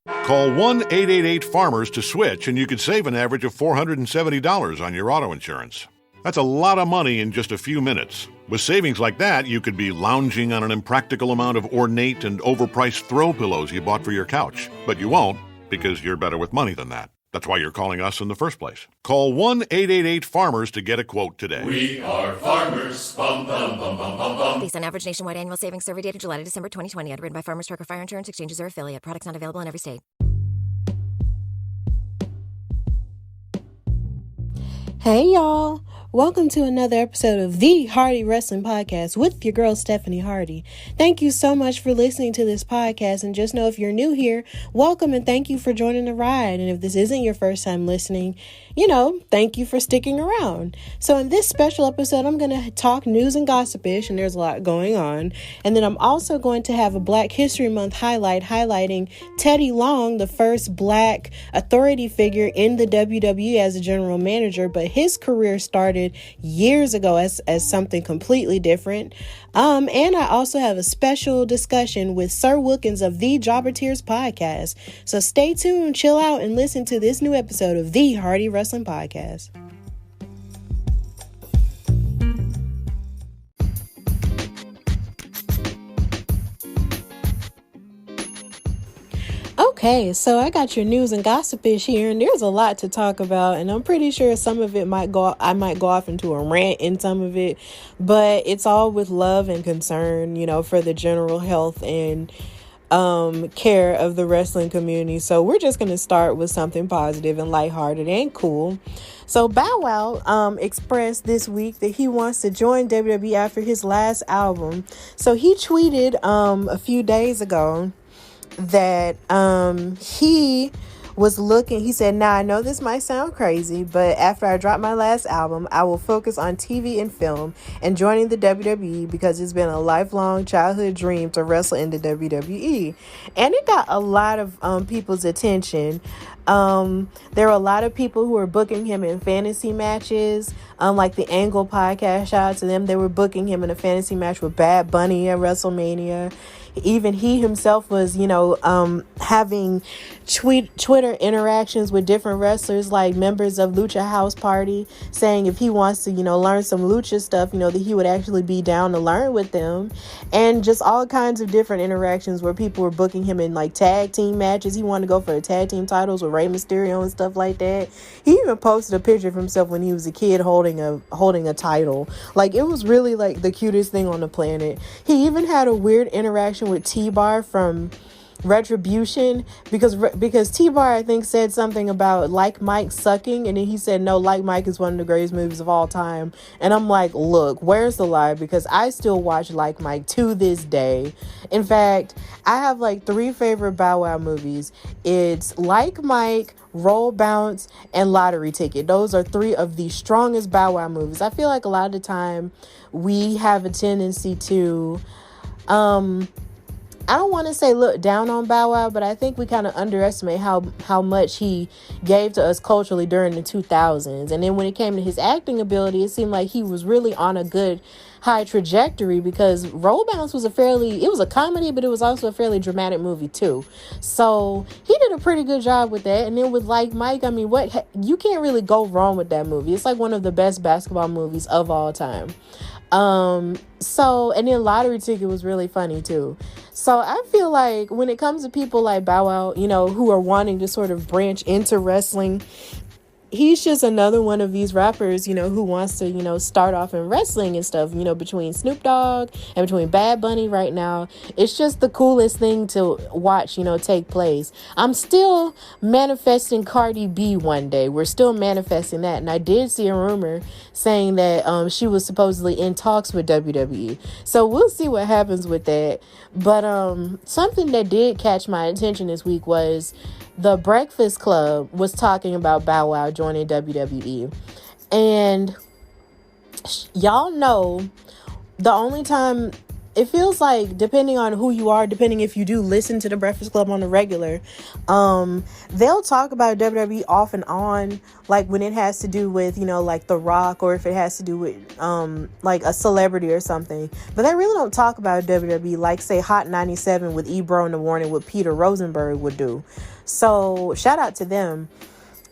Call 1-888-FARMERS to switch, and you could save an average of $470 on your auto insurance. That's a lot of money in just a few minutes. With savings like that, you could be lounging on an impractical amount of ornate and overpriced throw pillows you bought for your couch. But you won't, because you're better with money than that. That's why you're calling us in the first place. Call 1-888-FARMERS to get a quote today. We are farmers. Bum, bum, bum, bum, bum, bum. Based on average nationwide annual savings survey data July to December 2020. Underwritten by Farmers Trucker Fire Insurance Exchanges or affiliate. Products not available in every state. Hey y'all, welcome to another episode of the Hardy Wrestling Podcast with your girl Stephanie Hardy. Thank you so much for listening to this podcast, and just know if you're new here, welcome and thank you for joining the ride. And if this isn't your first time listening, thank you for sticking around. So in this special episode, I'm going to talk news and gossipish, and there's a lot going on. And then I'm also going to have a Black History Month highlighting Teddy Long, the first Black authority figure in the WWE as a general manager, but his career started years ago as something completely different. And I also have a special discussion with Sir Wilkins of the Jobber Tears podcast. So stay tuned, chill out, and listen to this new episode of the Hardy Wrestling Podcast. Okay, so I got your news and gossipish here, and there's a lot to talk about, and I'm pretty sure some of it I might go off into a rant in some of it, but it's all with love and concern, for the general health and care of the wrestling community. So we're just going to start with something positive and lighthearted and cool. So Bow Wow expressed this week that he wants to join WWE after his last album. So he tweeted a few days ago that he was looking, he said, "Now I know this might sound crazy, but after I drop my last album, I will focus on TV and film and joining the WWE because it's been a lifelong childhood dream to wrestle in the WWE." And it got a lot of people's attention. There were a lot of people who were booking him in fantasy matches, like the Angle podcast. Shout out to them. They were booking him in a fantasy match with Bad Bunny at WrestleMania. Even he himself was, having Twitter interactions with different wrestlers, like members of Lucha House Party, saying if he wants to, learn some Lucha stuff, that he would actually be down to learn with them. And just all kinds of different interactions where people were booking him in like tag team matches. He wanted to go for the tag team titles with Rey Mysterio and stuff like that. He even posted a picture of himself when he was a kid holding a title. Like, it was really like the cutest thing on the planet. He even had a weird interaction with T-Bar from Retribution because T-Bar, I think, said something about Like Mike sucking, and then he said, no, Like Mike is one of the greatest movies of all time. And I'm like, look, where's the lie? Because I still watch Like Mike to this day. In fact, I have like 3 favorite Bow Wow movies. It's Like Mike, Roll Bounce, and Lottery Ticket. Those are 3 of the strongest Bow Wow movies. I feel like a lot of the time we have a tendency to I don't want to say look down on Bow Wow, but I think we kind of underestimate how much he gave to us culturally during the 2000s. And then when it came to his acting ability, it seemed like he was really on a good high trajectory, because Roll Bounce was it was a comedy, but it was also a fairly dramatic movie too. So he did a pretty good job with that. And then with Like Mike, I mean, you can't really go wrong with that movie. It's like one of the best basketball movies of all time. And then Lottery Ticket was really funny too. So I feel like when it comes to people like Bow Wow, who are wanting to sort of branch into wrestling, he's just another one of these rappers, who wants to, start off in wrestling and stuff, between Snoop Dogg and between Bad Bunny right now. It's just the coolest thing to watch, take place. I'm still manifesting Cardi B one day. We're still manifesting that. And I did see a rumor saying that she was supposedly in talks with WWE. So we'll see what happens with that. But something that did catch my attention this week was The Breakfast Club was talking about Bow Wow joining WWE. And y'all know the only time it feels like, depending on who you are, depending if you do listen to the Breakfast Club on the regular, they'll talk about WWE off and on, like when it has to do with, like The Rock, or if it has to do with like a celebrity or something. But they really don't talk about WWE like, say, Hot 97 with Ebro in the Morning, what Peter Rosenberg would do. So shout out to them.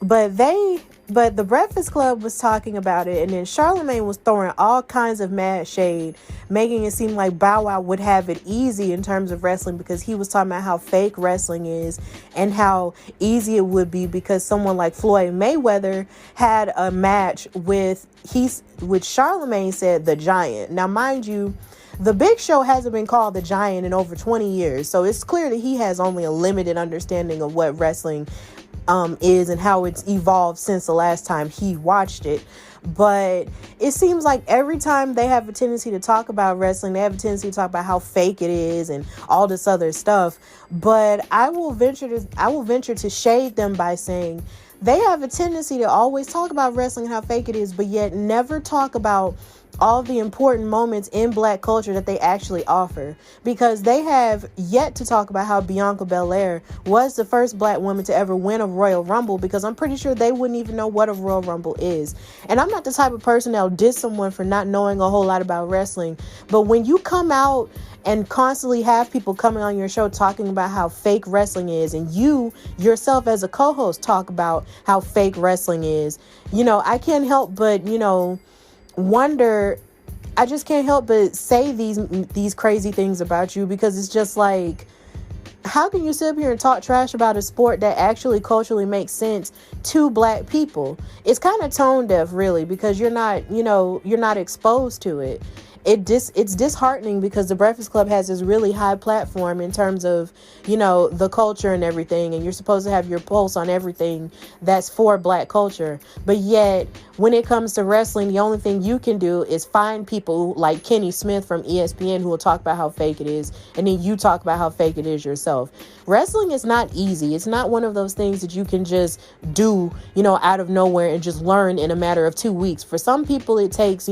But the Breakfast Club was talking about it, and then Charlamagne was throwing all kinds of mad shade, making it seem like Bow Wow would have it easy in terms of wrestling, because he was talking about how fake wrestling is and how easy it would be because someone like Floyd Mayweather had a match with Charlamagne said the Giant. Now, mind you, the Big Show hasn't been called the Giant in over 20 years, so it's clear that he has only a limited understanding of what wrestling is and how it's evolved since the last time he watched it. But it seems like every time they have a tendency to talk about wrestling, they have a tendency to talk about how fake it is and all this other stuff. But I will venture to shade them by saying they have a tendency to always talk about wrestling and how fake it is, but yet never talk about all the important moments in Black culture that they actually offer, because they have yet to talk about how Bianca Belair was the first Black woman to ever win a Royal Rumble, because I'm pretty sure they wouldn't even know what a Royal Rumble is. And I'm not the type of person that'll diss someone for not knowing a whole lot about wrestling, but when you come out and constantly have people coming on your show talking about how fake wrestling is, and you yourself as a co-host talk about how fake wrestling is, I can't help but, wonder. I just can't help but say these crazy things about you, because it's just like, how can you sit up here and talk trash about a sport that actually culturally makes sense to Black people? It's kind of tone deaf, really, because you're not exposed to it. It's disheartening, because the Breakfast Club has this really high platform in terms of, the culture and everything, and you're supposed to have your pulse on everything that's for Black culture. But yet, when it comes to wrestling, the only thing you can do is find people like Kenny Smith from ESPN who will talk about how fake it is, and then you talk about how fake it is yourself. Wrestling is not easy. It's not one of those things that you can just do, out of nowhere and just learn in a matter of 2 weeks. For some people, it takes,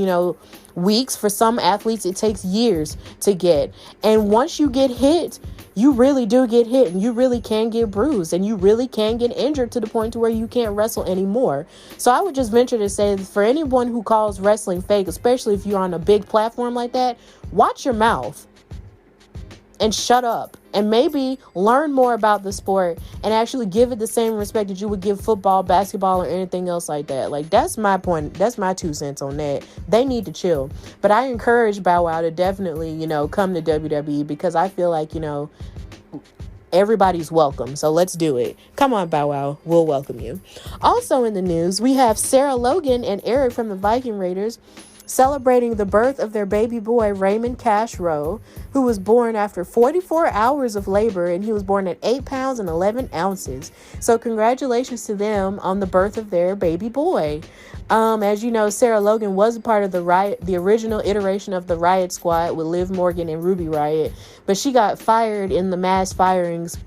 weeks. For some athletes, it takes years to get. And once you get hit, you really do get hit, and you really can get bruised, and you really can get injured to the point to where you can't wrestle anymore. So I would just venture to say that for anyone who calls wrestling fake, especially if you're on a big platform like that, watch your mouth and shut up, and maybe learn more about the sport and actually give it the same respect that you would give football, basketball, or anything else like that. Like, that's my point. That's my 2 cents on that. They need to chill. But I encourage Bow Wow to definitely, come to WWE, because I feel like, everybody's welcome. So let's do it. Come on, Bow Wow. We'll welcome you. Also in the news, we have Sarah Logan and Eric from the Viking Raiders celebrating the birth of their baby boy, Raymond Cash Rowe, who was born after 44 hours of labor, and he was born at 8 pounds and 11 ounces. So congratulations to them on the birth of their baby boy. As you know, Sarah Logan was a part of the original iteration of the Riot Squad with Liv Morgan and Ruby Riot, but she got fired in the mass firings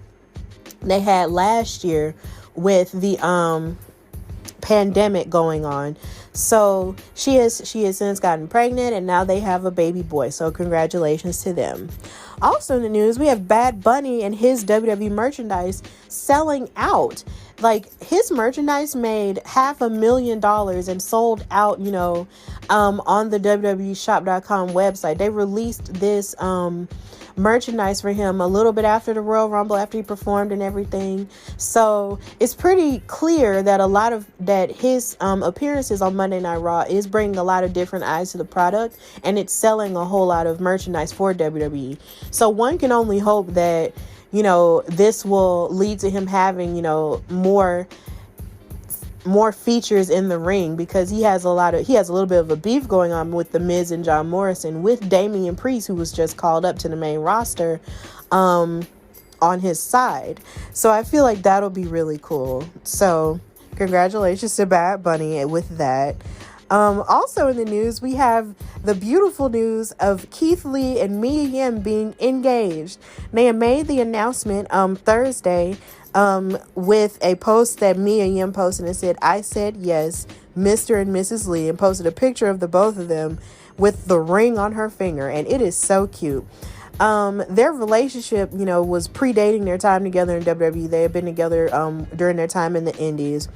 they had last year with the pandemic going on. So she has since gotten pregnant, and now they have a baby boy. So congratulations to them. Also in the news, we have Bad Bunny and his WWE merchandise selling out. Like, his merchandise made $500,000 and sold out, on the WWEshop.com website. They released this merchandise for him a little bit after the Royal Rumble, after he performed and everything. So it's pretty clear that his appearances on Monday Night Raw is bringing a lot of different eyes to the product, and it's selling a whole lot of merchandise for WWE. So one can only hope that, this will lead to him having, more features in the ring, because he has a little bit of a beef going on with The Miz and John Morrison, with Damian Priest, who was just called up to the main roster on his side. So I feel like that'll be really cool. So congratulations to Bad Bunny with that. Also in the news, we have the beautiful news of Keith Lee and Mia Yim being engaged. They made the announcement Thursday with a post that Mia Yim posted and said, "I said yes, Mr. and Mrs. Lee," and posted a picture of the both of them with the ring on her finger, and it is so cute. Their relationship, was predating their time together in WWE. They had been together during their time in the Indies.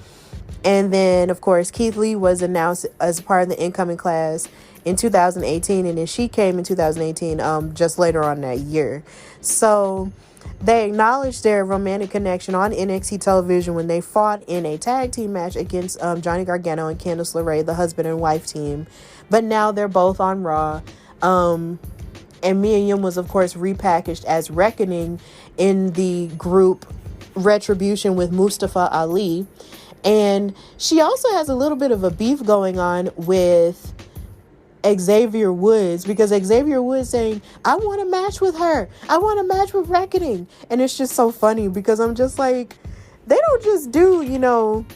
And then, of course, Keith Lee was announced as part of the incoming class in 2018, and then she came in 2018, just later on that year. So they acknowledged their romantic connection on NXT television when they fought in a tag team match against Johnny Gargano and Candice LeRae, the husband and wife team. But now they're both on Raw. And Mia Yim was, of course, repackaged as Reckoning in the group Retribution with Mustafa Ali. And she also has a little bit of a beef going on with Xavier Woods, because Xavier Woods saying, I want a match with her. I want a match with Reckoning. And it's just so funny because I'm just like, they don't just do,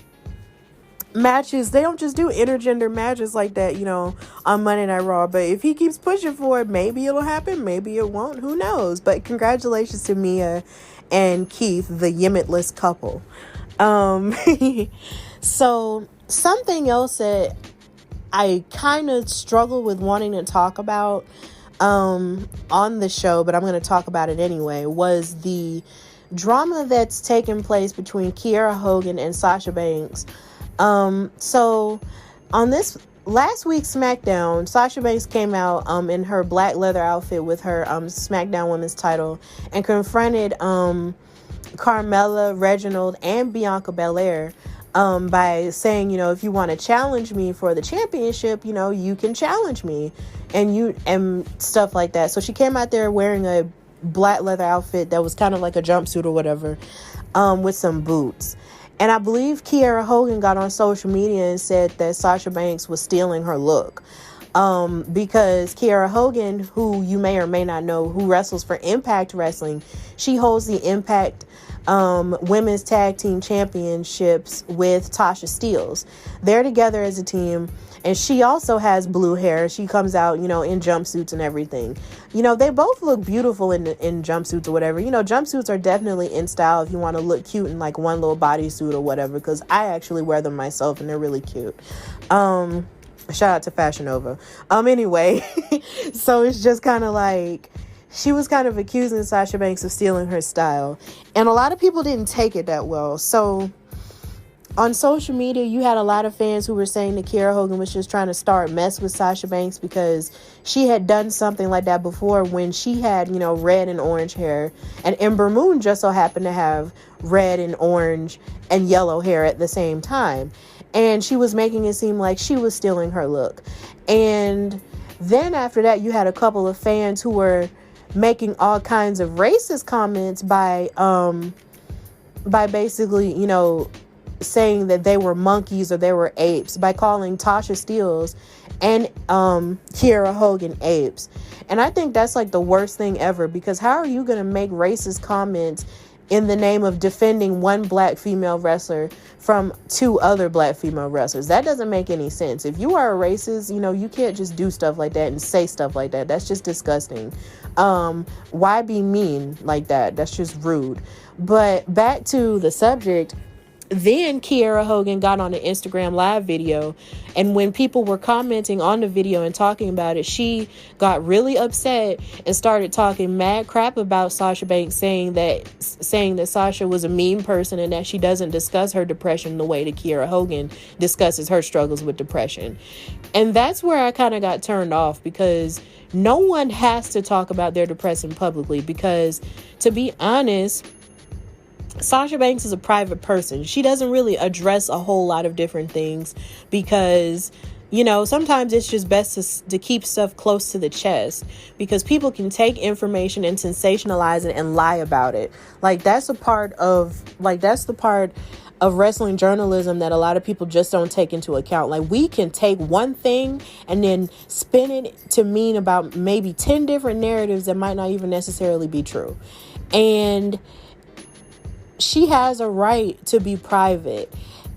matches. They don't just do intergender matches like that, on Monday Night Raw. But if he keeps pushing for it, maybe it'll happen. Maybe it won't. Who knows? But congratulations to Mia and Keith, the Yimitless couple. So something else that I kind of struggle with wanting to talk about on the show, but I'm going to talk about it anyway, was the drama that's taken place between Kiera Hogan and Sasha Banks. So on this last week's SmackDown, Sasha Banks came out in her black leather outfit with her SmackDown Women's title and confronted Carmella, Reginald, and Bianca Belair by saying, if you want to challenge me for the championship, you can challenge me and stuff like that. So she came out there wearing a black leather outfit that was kind of like a jumpsuit or whatever, with some boots. And I believe Kiera Hogan got on social media and said that Sasha Banks was stealing her look. Because Kiera Hogan, who you may or may not know, who wrestles for Impact Wrestling, she holds the Impact Women's Tag Team Championships with Tasha Steelz. They're together as a team, and she also has blue hair. She comes out, in jumpsuits and everything. They both look beautiful in jumpsuits or whatever. Jumpsuits are definitely in style if you want to look cute in like one little bodysuit or whatever, because I actually wear them myself and they're really cute. Shout out to Fashion Nova. Anyway, so it's just kind of like she was kind of accusing Sasha Banks of stealing her style, and a lot of people didn't take it that well. So on social media, you had a lot of fans who were saying that Kiera Hogan was just trying to start mess with Sasha Banks because she had done something like that before when she had, red and orange hair, and Ember Moon just so happened to have red and orange and yellow hair at the same time. And she was making it seem like she was stealing her look. And then after that, you had a couple of fans who were making all kinds of racist comments by basically, saying that they were monkeys or they were apes, by calling Tasha Steelz and Kiera Hogan apes. And I think that's like the worst thing ever, because how are you going to make racist comments in the name of defending one black female wrestler from two other black female wrestlers? That doesn't make any sense. If you are a racist, you can't just do stuff like that and say stuff like that. That's just disgusting. Why be mean like that? That's just rude. But back to the subject. Then Kiera Hogan got on an Instagram live video, and when people were commenting on the video and talking about it, she got really upset and started talking mad crap about Sasha Banks, saying that Sasha was a mean person and that she doesn't discuss her depression the way that Kiera Hogan discusses her struggles with depression. And that's where I kind of got turned off, because no one has to talk about their depression publicly, because to be honest, Sasha Banks is a private person. She doesn't really address a whole lot of different things because, sometimes it's just best to keep stuff close to the chest, because people can take information and sensationalize it and lie about it. That's the part of wrestling journalism that a lot of people just don't take into account. We can take one thing and then spin it to mean about maybe 10 different narratives that might not even necessarily be true. And she has a right to be private.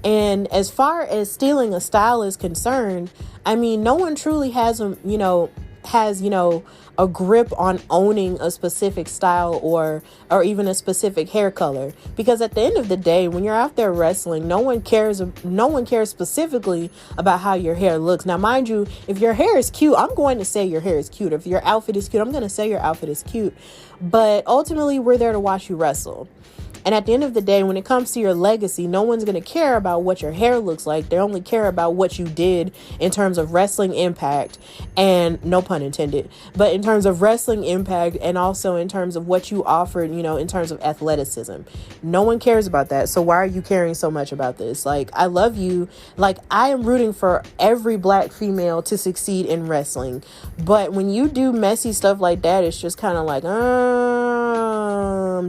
And as far as stealing a style is concerned, I mean, no one truly has a grip on owning a specific style or even a specific hair color, because at the end of the day, when you're out there wrestling, no one cares specifically about how your hair looks. Now, mind you, if your hair is cute, I'm going to say your hair is cute. If your outfit is cute, I'm going to say your outfit is cute. But ultimately, we're there to watch you wrestle. And at the end of the day, when it comes to your legacy, no one's going to care about what your hair looks like. They only care about what you did in terms of wrestling impact, and no pun intended, but in terms of wrestling impact, and also in terms of what you offered, in terms of athleticism. No one cares about that. So why are you caring so much about this? Like, I love you. Like, I am rooting for every Black female to succeed in wrestling. But when you do messy stuff like that, it's just kind of like,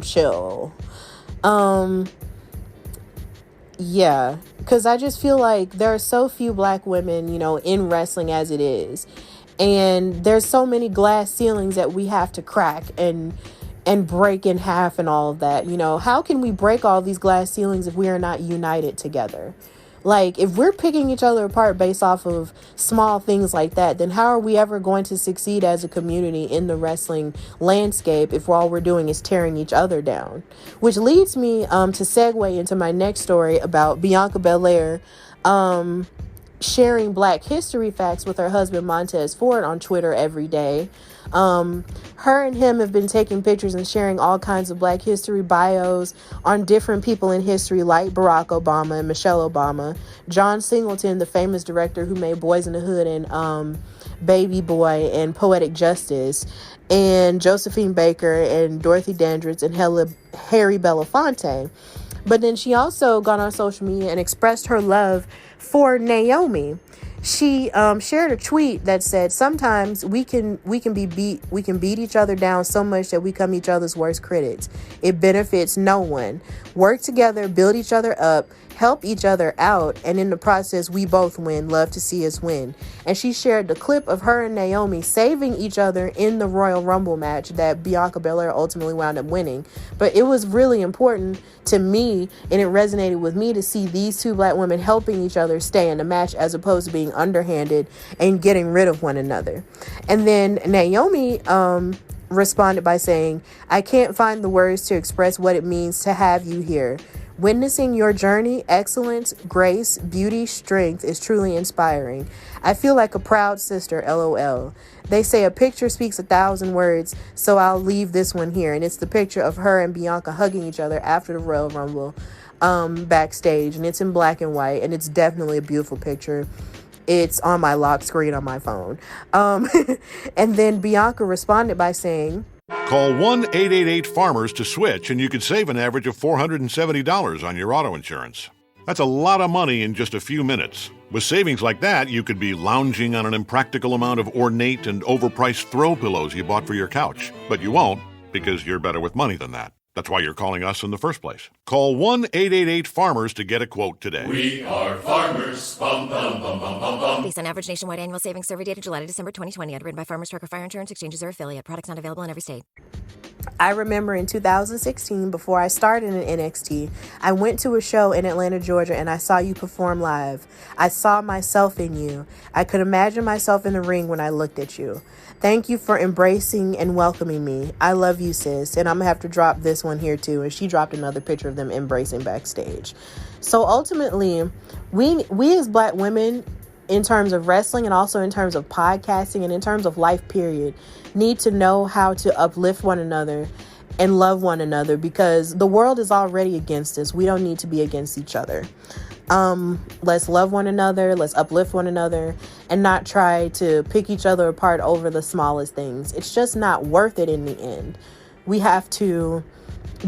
chill. Yeah, because I just feel like there are so few Black women, in wrestling as it is. And there's so many glass ceilings that we have to crack and break in half and all of that. How can we break all these glass ceilings if we are not united together? Like, if we're picking each other apart based off of small things like that, then how are we ever going to succeed as a community in the wrestling landscape if all we're doing is tearing each other down? Which leads me to segue into my next story about Bianca Belair sharing Black history facts with her husband Montez Ford on Twitter every day. Her and him have been taking pictures and sharing all kinds of Black history bios on different people in history, like Barack Obama and Michelle Obama, John Singleton, the famous director who made Boys in the Hood and Baby Boy and Poetic Justice, and Josephine Baker and Dorothy Dandridge and Harry Belafonte. But then she also got on social media and expressed her love for Naomi. She shared a tweet that said, "Sometimes we can beat each other down so much that we become each other's worst critics. It benefits no one. Work together, build each other up, help each other out, and in the process, we both win. Love to see us win." And she shared the clip of her and Naomi saving each other in the Royal Rumble match that Bianca Belair ultimately wound up winning. But it was really important to me, and it resonated with me, to see these two Black women helping each other stay in the match as opposed to being underhanded and getting rid of one another. And then Naomi responded by saying, "I can't find the words to express what it means to have you here. Witnessing your journey, excellence, grace, beauty, strength is truly inspiring. I feel like a proud sister, LOL. They say a picture speaks 1,000 words, so I'll leave this one here." And it's the picture of her and Bianca hugging each other after the Royal Rumble backstage. And it's in black and white, and it's definitely a beautiful picture. It's on my lock screen on my phone. And then Bianca responded by saying, Call 1-888-FARMERS to switch, and you could save an average of $470 on your auto insurance. That's a lot of money in just a few minutes. With savings like that, you could be lounging on an impractical amount of ornate and overpriced throw pillows you bought for your couch. But you won't, because you're better with money than that. That's why you're calling us in the first place. Call 1-888-FARMERS to get a quote today. We are farmers. Bum, bum, bum, bum, bum, bum. Based on average nationwide annual savings survey data July to December 2020, underwritten by Farmers Trucker Fire Insurance Exchanges or affiliate. Products not available in every state. I remember in 2016, before I started in NXT, I went to a show in Atlanta, Georgia, and I saw you perform live. I saw myself in you. I could imagine myself in the ring when I looked at you. Thank you for embracing and welcoming me. I love you, sis. And I'm going to have to drop this one here, too. And she dropped another picture of them embracing backstage. So ultimately, we as Black women, in terms of wrestling and also in terms of podcasting and in terms of life, period, need to know how to uplift one another and love one another, because the world is already against us. We don't need to be against each other. Let's love one another. Let's uplift one another and not try to pick each other apart over the smallest things. It's just not worth it in the end. We have to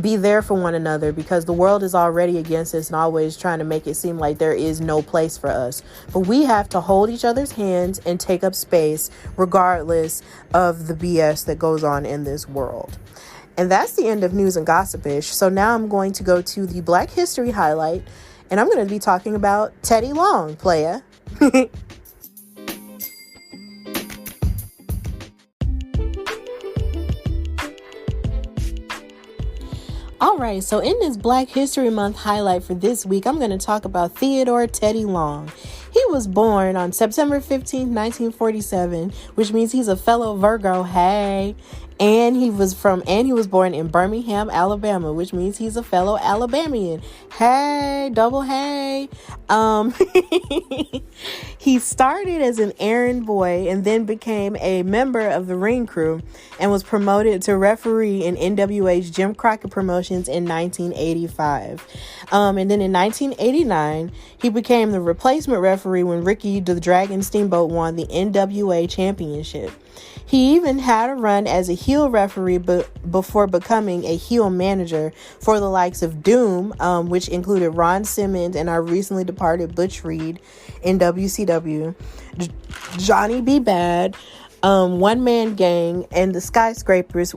be there for one another, because the world is already against us and always trying to make it seem like there is no place for us. But we have to hold each other's hands and take up space regardless of the BS that goes on in this world. And that's the end of news and gossipish. So now I'm going to go to the Black History highlight, and I'm going to be talking about Teddy Long, playa. All right, so in this Black History Month highlight for this week, I'm going to talk about Theodore Teddy Long. He was born on September 15th, 1947, which means he's a fellow Virgo. Hey. And he was born in Birmingham, Alabama, which means he's a fellow Alabamian. Hey, double hey. He started as an errand boy and then became a member of the ring crew and was promoted to referee in NWA's Jim Crockett Promotions in 1985. And then in 1989, he became the replacement referee when Ricky the Dragon Steamboat won the NWA Championship. He even had a run as a heel referee before becoming a heel manager for the likes of Doom, which included Ron Simmons and our recently departed Butch Reed in WCW, Johnny B. Bad, One Man Gang, and the Skyscrapers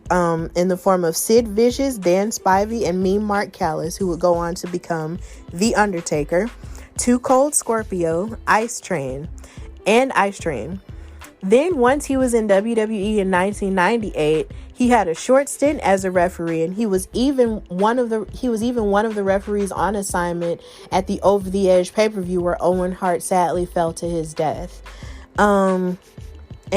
in the form of Sid Vicious, Dan Spivey, and Mean Mark Callis, who would go on to become The Undertaker, Too Cold Scorpio, Ice Train. Then once he was in WWE in 1998, he had a short stint as a referee, and he was even one of the referees on assignment at the Over the Edge pay-per-view where Owen Hart sadly fell to his death. And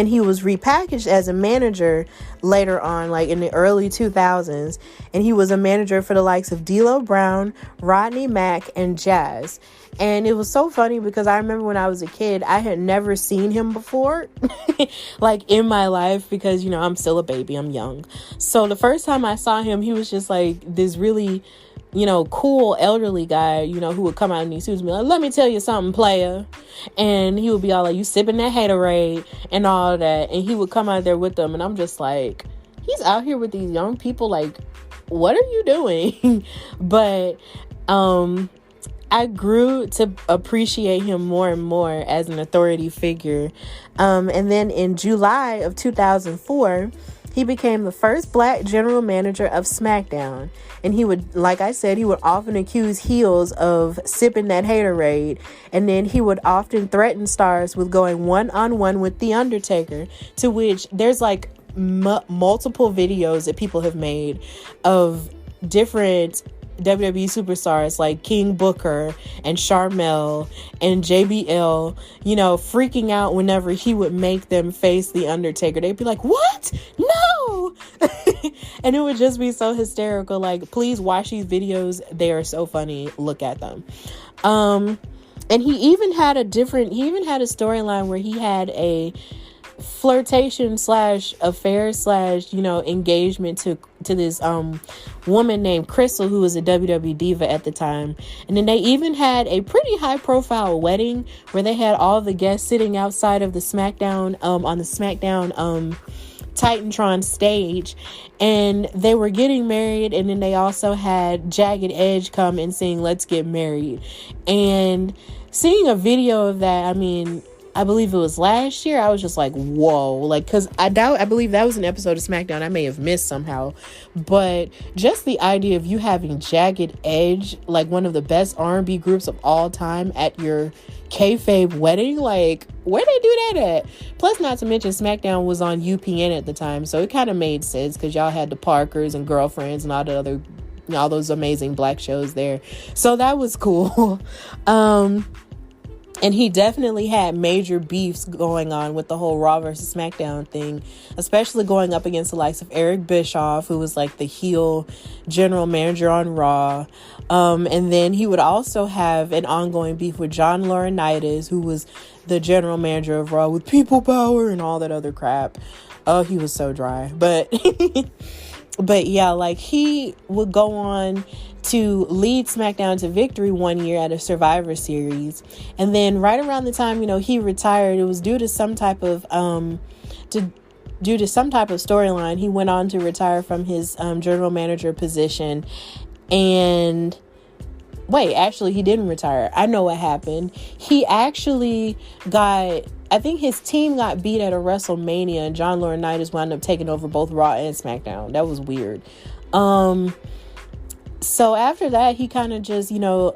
he was repackaged as a manager later on, like in the early 2000s. And he was a manager for the likes of D'Lo Brown, Rodney Mack, and Jazz. And it was so funny because I remember when I was a kid, I had never seen him before, like in my life, because, you know, I'm still a baby, I'm young. So the first time I saw him, he was just like this really, you know, cool elderly guy, you know, who would come out in these suits and be like, let me tell you something, player. And he would be all like, you sipping that haterade and all that. And he would come out there with them. And I'm just like, he's out here with these young people. Like, what are you doing? But, I grew to appreciate him more and more as an authority figure. And then in July of 2004, he became the first black general manager of SmackDown. And he would, like I said, he would often accuse heels of sipping that haterade. And then he would often threaten stars with going one-on-one with The Undertaker, to which there's like multiple videos that people have made of different WWE superstars like King Booker and Sharmell and JBL, you know, freaking out whenever he would make them face The Undertaker. They'd be like, what? No! And it would just be so hysterical. Like, please watch these videos. They are so funny. Look at them. And he even had a storyline where he had a flirtation / affair / you know, engagement to this woman named Crystal, who was a WWE diva at the time. And then they even had a pretty high profile wedding where they had all the guests sitting outside of the SmackDown on the SmackDown Titantron stage, and they were getting married. And then they also had Jagged Edge come and sing Let's Get Married. And seeing a video of that, I mean, I believe it was last year, I was just like, whoa, like, because I believe that was an episode of SmackDown I may have missed somehow. But just the idea of you having Jagged Edge, like one of the best R&B groups of all time, at your kayfabe wedding, like, where'd they do that at? Plus, not to mention, SmackDown was on UPN at the time, so it kind of made sense because y'all had the Parkers and Girlfriends and all those amazing black shows there. So that was cool. And he definitely had major beefs going on with the whole Raw versus SmackDown thing, especially going up against the likes of Eric Bischoff, who was like the heel general manager on Raw. And then he would also have an ongoing beef with John Laurinaitis, who was the general manager of Raw with people power and all that other crap. Oh, he was so dry. But yeah, like, he would go on to lead SmackDown to victory one year at a Survivor Series. And then right around the time, you know, he retired, it was due to some type of storyline. He went on to retire from his general manager position. And actually, he didn't retire. I know what happened. He actually I think his team got beat at a WrestleMania, and John Laurinaitis wound up taking over both Raw and SmackDown. That was weird. So after that, he kind of just, you know,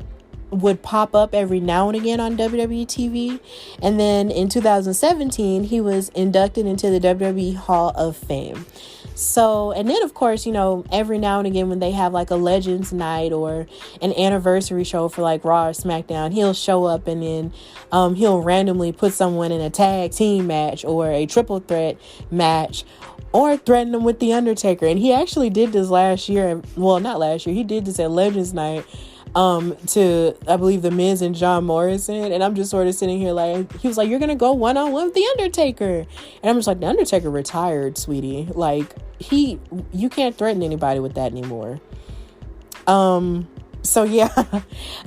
would pop up every now and again on WWE TV. And then in 2017, he was inducted into the WWE Hall of Fame. So, and then of course, every now and again when they have like a Legends night or an anniversary show for like Raw or SmackDown, he'll show up and then he'll randomly put someone in a tag team match or a triple threat match or threaten them with The Undertaker. And he actually did this last year. Well, not last year. He did this at Legends night to, I believe, The Miz and John Morrison. And I'm just sort of sitting here like, he was like, you're going to go one-on-one with The Undertaker. And I'm just like, The Undertaker retired, sweetie. Like, you can't threaten anybody with that anymore. So yeah,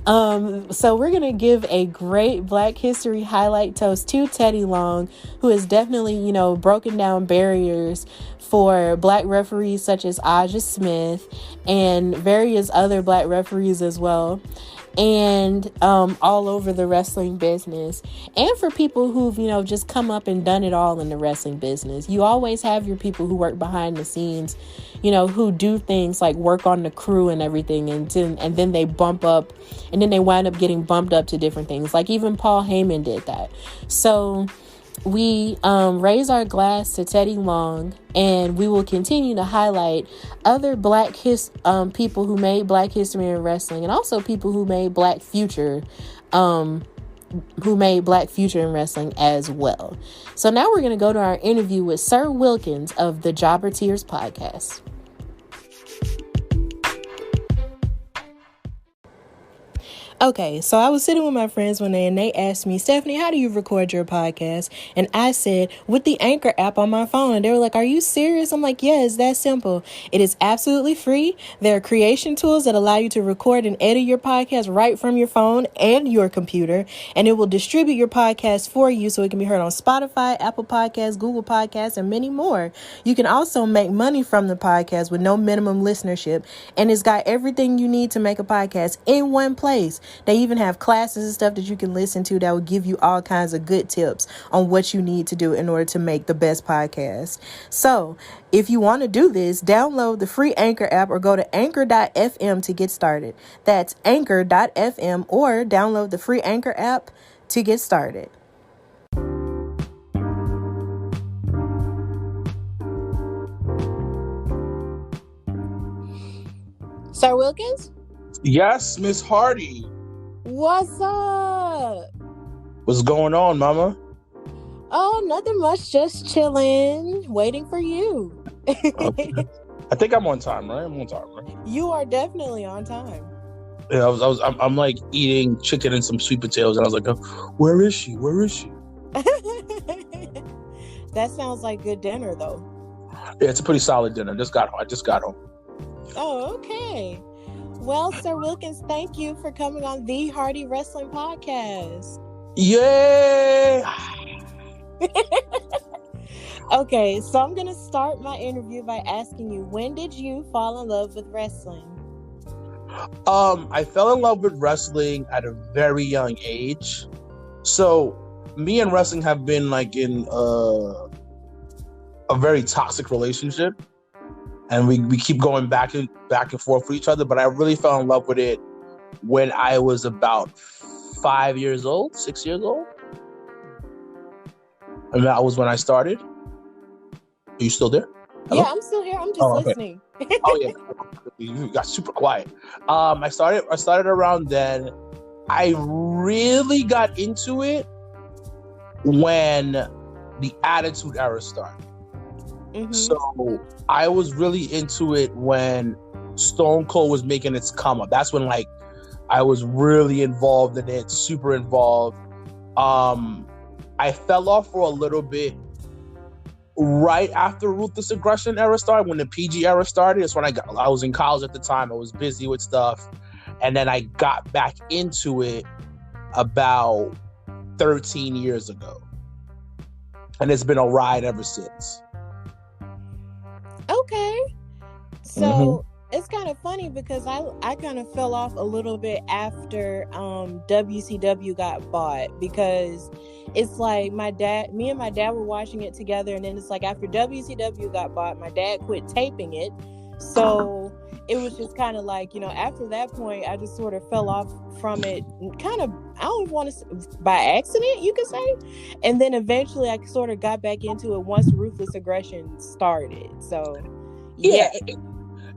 so we're going to give a great Black History highlight toast to Teddy Long, who has definitely, broken down barriers for Black referees such as Aja Smith and various other Black referees as well. And all over the wrestling business, and for people who've just come up and done it all in the wrestling business. You always have your people who work behind the scenes, who do things like work on the crew and everything, and then they bump up, and then they wind up getting bumped up to different things. Like even Paul Heyman did that. So we raise our glass to Teddy Long, and we will continue to highlight other Black people who made Black history in wrestling, and also people who made Black future in wrestling as well. So now we're going to go to our interview with Sir Wilkins of the Jobber Tears podcast. Okay, so I was sitting with my friends one day and they asked me, Stephanie, how do you record your podcast? And I said, with the Anchor app on my phone. And they were like, are you serious? I'm like, yeah, it's that simple. It is absolutely free. There are creation tools that allow you to record and edit your podcast right from your phone and your computer. And it will distribute your podcast for you so it can be heard on Spotify, Apple Podcasts, Google Podcasts, and many more. You can also make money from the podcast with no minimum listenership. And it's got everything you need to make a podcast in one place. They even have classes and stuff that you can listen to that will give you all kinds of good tips on what you need to do in order to make the best podcast. So if you want to do this, download the free Anchor app or go to anchor.fm to get started. That's anchor.fm, or download the free Anchor app to get started. Sir Wilkins? Yes, Miss Hardy. What's up? What's going on, Mama? Oh, nothing much. Just chilling, waiting for you. Okay. I think I'm on time, right? I'm on time, right? You are definitely on time. Yeah, I'm like eating chicken and some sweet potatoes, and I was like, where is she? Where is she? That sounds like good dinner, though. Yeah, it's a pretty solid dinner. I just got home. Oh, okay. Well, Sir Wilkins, thank you for coming on the Hardy Wrestling Podcast. Yay! Okay, so I'm going to start my interview by asking you, when did you fall in love with wrestling? I fell in love with wrestling at a very young age. So, me and wrestling have been like in a very toxic relationship. And we keep going back and forth with each other. But I really fell in love with it when I was about 6 years old. And that was when I started. Are you still there? Hello? Yeah, I'm still here. I'm just listening. Oh, yeah. You got super quiet. I started around then. I really got into it when the Attitude Era started. Mm-hmm. So I was really into it when Stone Cold was making its come up. That's when I was really involved in it, super involved. I fell off for a little bit right after Ruthless Aggression era started, when the PG era started. It's when I was in college at the time. I was busy with stuff. And then I got back into it about 13 years ago. And it's been a ride ever since. Okay. So it's kind of funny because I kind of fell off a little bit after WCW got bought, because it's like me and my dad were watching it together, and then it's like after WCW got bought, my dad quit taping it. So it was just kind of like, after that point, I just sort of fell off from it, kind of, I don't want to say by accident, you could say. And then eventually I sort of got back into it once Ruthless Aggression started. So Yeah,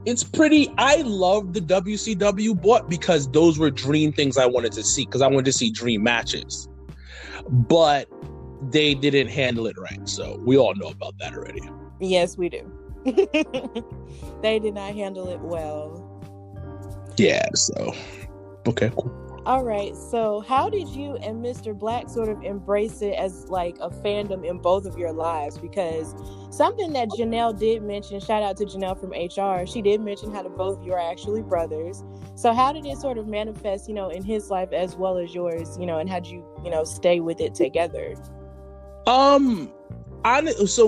it's pretty. I love the WCW, but because those were dream things I wanted to see, because I wanted to see dream matches. But they didn't handle it right. So we all know about that already. Yes, we do. They did not handle it well. Yeah, so okay, cool. All right, so how did you and Mr. Black sort of embrace it as like a fandom in both of your lives? Because something that Janelle did mention, shout out to Janelle from HR, she did mention how the both of you are actually brothers. So how did it sort of manifest, in his life as well as yours, and how did you, stay with it together? So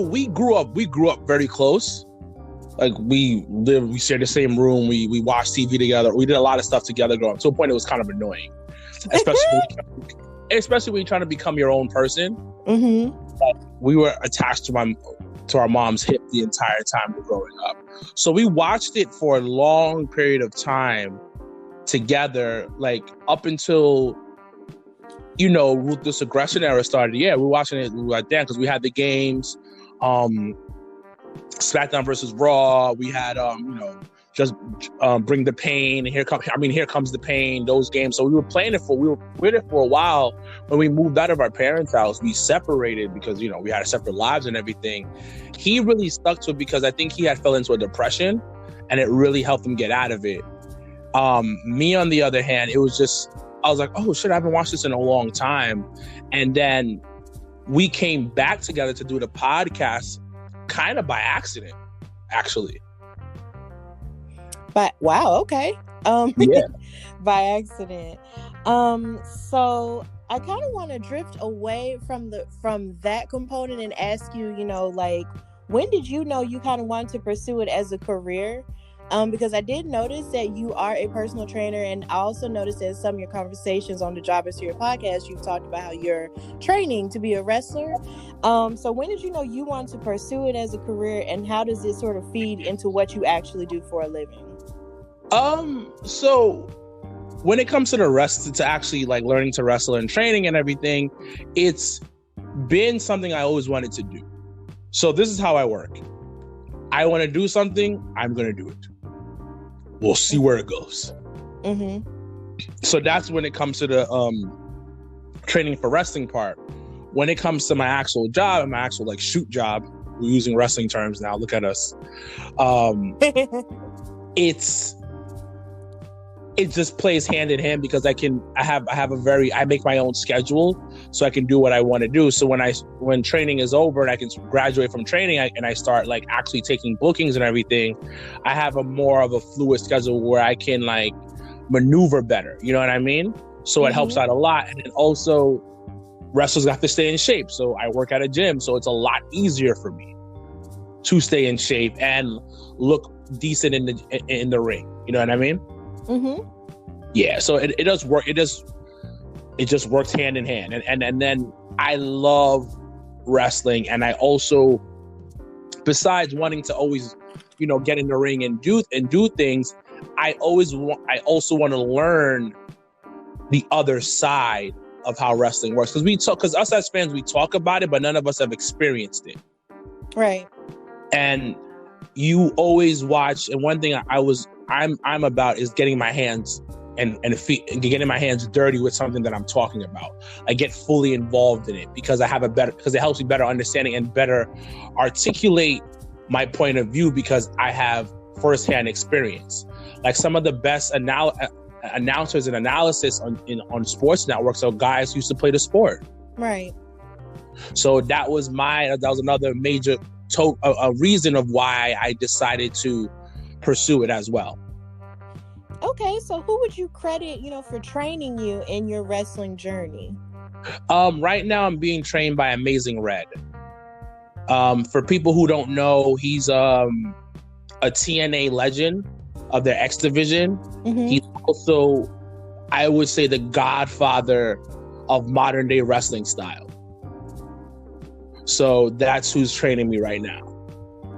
we grew up very close. Like we shared the same room. We watched TV together. We did a lot of stuff together growing up. To a point, it was kind of annoying, especially when you're trying to become your own person. Mm-hmm. We were attached to our mom's hip the entire time we were growing up. So we watched it for a long period of time together, like up until Ruthless Aggression era started. Yeah, we were watching it right then because we had the games. SmackDown versus Raw. We had just Bring the Pain. And Here Comes the Pain. Those games. So we were playing it for a while. When we moved out of our parents' house, we separated because we had separate lives and everything. He really stuck to it because I think he had fell into a depression, and it really helped him get out of it. Me on the other hand, it was just I was like, oh shit, I haven't watched this in a long time, and then we came back together to do the podcast. Kind of by accident, actually. But wow, okay. Yeah. By accident. So I kind of want to drift away from that component and ask you, like, when did you know you kind of wanted to pursue it as a career? Because I did notice that you are a personal trainer, and I also noticed that some of your conversations on the Job is Here podcast, you've talked about how you're training to be a wrestler. So when did you know you want to pursue it as a career, and how does it sort of feed into what you actually do for a living? So when it comes to the rest, to actually like learning to wrestle and training and everything, it's been something I always wanted to do. So this is how I work. I want to do something, I'm going to do it. We'll see where it goes. Mm-hmm. So that's when it comes to the training for wrestling part. When it comes to my actual job and my actual like shoot job, we're using wrestling terms now. Look at us. It just plays hand in hand because I make my own schedule, so I can do what I want to do. So when training is over and I can graduate from training and I start like actually taking bookings and everything, I have a more of a fluid schedule where I can like maneuver better. You know what I mean? So it helps out a lot. And then also wrestlers have to stay in shape. So I work at a gym, so it's a lot easier for me to stay in shape and look decent in the ring. You know what I mean? Mm-hmm. Yeah, so it does work. It just works hand in hand. And then I love wrestling, and I also, besides wanting to always, get in the ring and do things, I also want to learn the other side of how wrestling works. Because us as fans, we talk about it, but none of us have experienced it. Right. And you always watch, and one thing I'm about is getting my hands and feet and getting my hands dirty with something that I'm talking about. I get fully involved in it because it helps me better understanding and better articulate my point of view because I have firsthand experience. Like some of the best announcers and analysis on sports networks are guys who used to play the sport. Right. So that was another major a reason of why I decided to pursue it as well. Okay, so who would you credit, for training you in your wrestling journey? Right now I'm being trained by Amazing Red. For people who don't know, he's a TNA legend of their X division. Mm-hmm. He's also, I would say, the godfather of modern day wrestling style. So that's who's training me right now.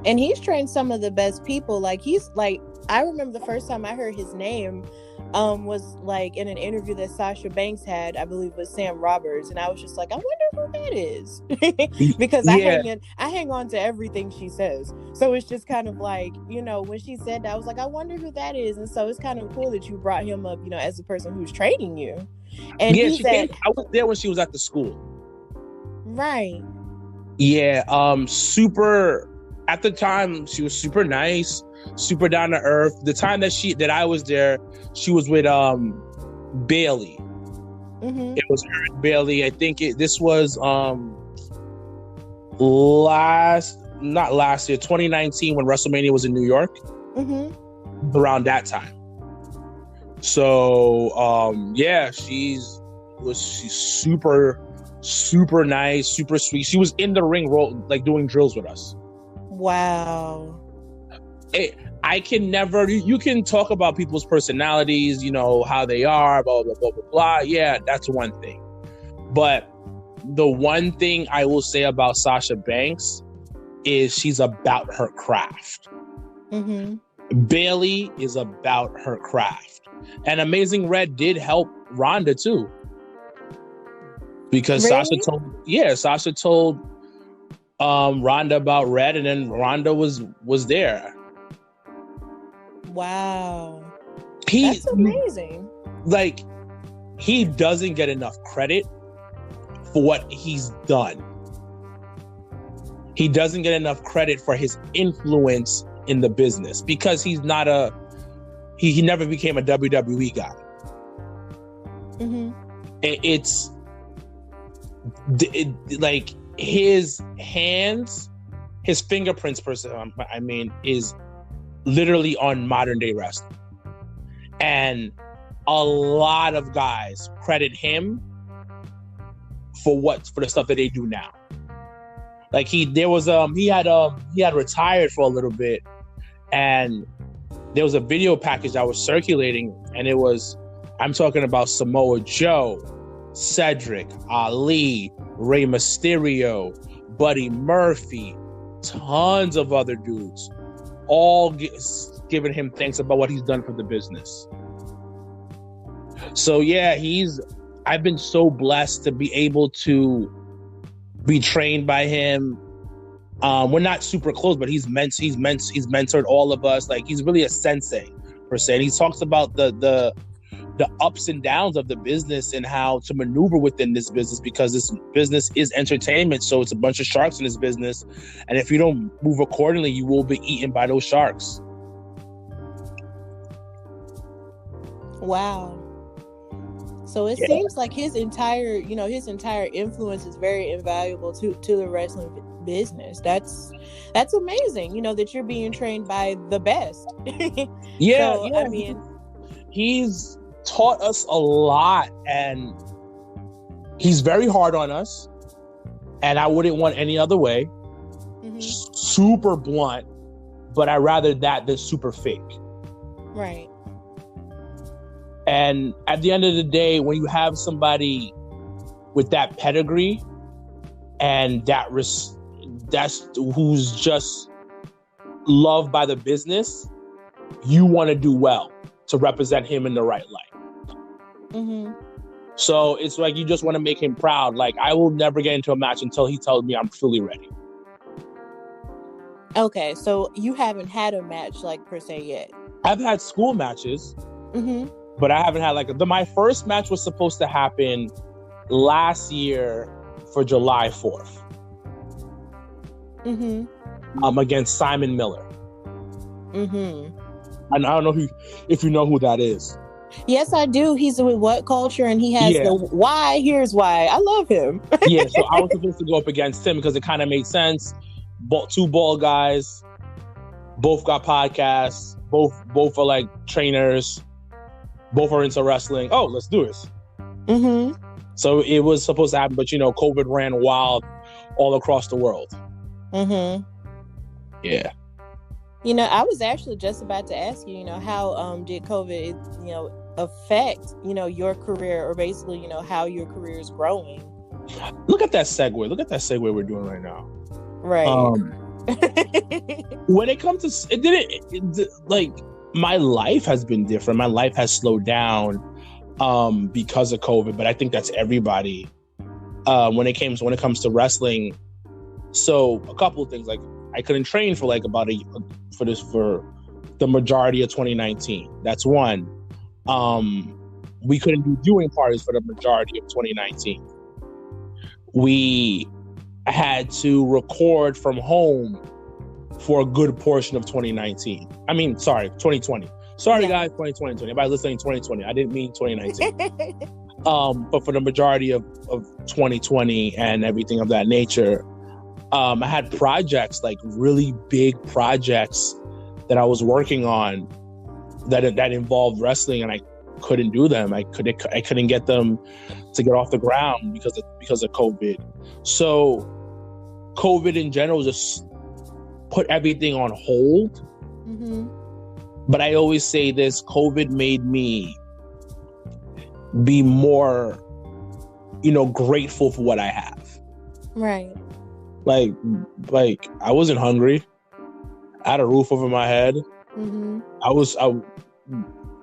And he's trained some of the best people. Like he's like, I remember the first time I heard his name was like in an interview that Sasha Banks had, I believe with Sam Roberts, and I was just like, I wonder who that is. Because Yeah. I hang on to everything she says. So it's just kind of like, you know, when she said that, I was like, I wonder who that is. And so it's kind of cool that you brought him up, you know, as the person who's training you. And Yeah, he's at, I was there when she was at the school. right. Yeah, super. At the time, she was super nice, super down to earth. The time that I was there, she was with Bailey. Mm-hmm. It was her and Bailey. I think this was not last year, 2019, when WrestleMania was in New York. Mm-hmm. Around that time. So yeah, she's super nice, super sweet. She was in the ring like doing drills with us. Wow. I can never, you can talk about people's personalities, you know, how they are, blah, blah, blah, blah, blah. Yeah, that's one thing. But the one thing I will say about Sasha Banks is she's about her craft. Mm-hmm. Bailey is about her craft. And Amazing Red did help Ronda too. Because really? Sasha told Ronda about Red, and then Ronda was there. Wow. That's amazing. Like, he doesn't get enough credit for what he's done. He doesn't get enough credit for his influence in the business because he's not he never became a WWE guy. Mm-hmm. It's like his hands, his fingerprints, is literally on modern day wrestling. And a lot of guys credit him for the stuff that they do now. Like he had retired for a little bit, and there was a video package that was circulating, and I'm talking about Samoa Joe, Cedric, Ali, Rey Mysterio, Buddy Murphy, tons of other dudes, all giving him thanks about what he's done for the business. So yeah, I've been so blessed to be able to be trained by him. We're not super close, but he's mentored all of us. Like, he's really a sensei per se. And he talks about the ups and downs of the business and how to maneuver within this business, because this business is entertainment. So it's a bunch of sharks in this business. And if you don't move accordingly, you will be eaten by those sharks. Wow. So it seems like his entire influence is very invaluable to the wrestling business. That's amazing, that you're being trained by the best. Yeah, so, yeah. I mean, he's taught us a lot, and he's very hard on us, and I wouldn't want any other way. mm-hmm. Super blunt, but I'd rather that than super fake. Right. And at the end of the day, when you have somebody with that pedigree and that's who's just loved by the business, you want to do well to represent him in the right light. Mm-hmm. So it's like you just want to make him proud. Like, I will never get into a match until he tells me I'm fully ready. Okay, so you haven't had a match like per se yet. I've had school matches. Mm-hmm. But I haven't had my first match was supposed to happen last year for July 4th. Mm-hmm. Against Simon Miller. Mm-hmm. And I don't know if you know who that is. Yes, I do. He's with What Culture, and he has the Why. Here's Why. I love him. Yeah, so I was supposed to go up against him because it kind of made sense. Two bald guys, both got podcasts, both are like trainers. Both are into wrestling. Oh, let's do this. Mm-hmm. So it was supposed to happen, but COVID ran wild all across the world. Mm-hmm. Yeah. I was actually just about to ask you, how did COVID, affect, your career, or basically, how your career is growing? Look at that segue. Look at that segue we're doing right now. Right. When it comes to My life has been different. My life has slowed down because of COVID, but I think that's everybody. When it comes to wrestling, so a couple of things, like I couldn't train for like about for the majority of 2019. That's one. We couldn't do viewing parties for the majority of 2019. We had to record from home for a good portion of 2019. I mean, sorry, 2020. Sorry, guys, 2020. Everybody listening, 2020. I didn't mean 2019. But for the majority of 2020 and everything of that nature, I had projects, like really big projects that I was working on that involved wrestling, and I couldn't do them. I couldn't get them to get off the ground because of COVID. So COVID in general just put everything on hold. Mm-hmm. But I always say this: COVID made me be more, grateful for what I have. Right. Like I wasn't hungry. I had a roof over my head. Mm-hmm.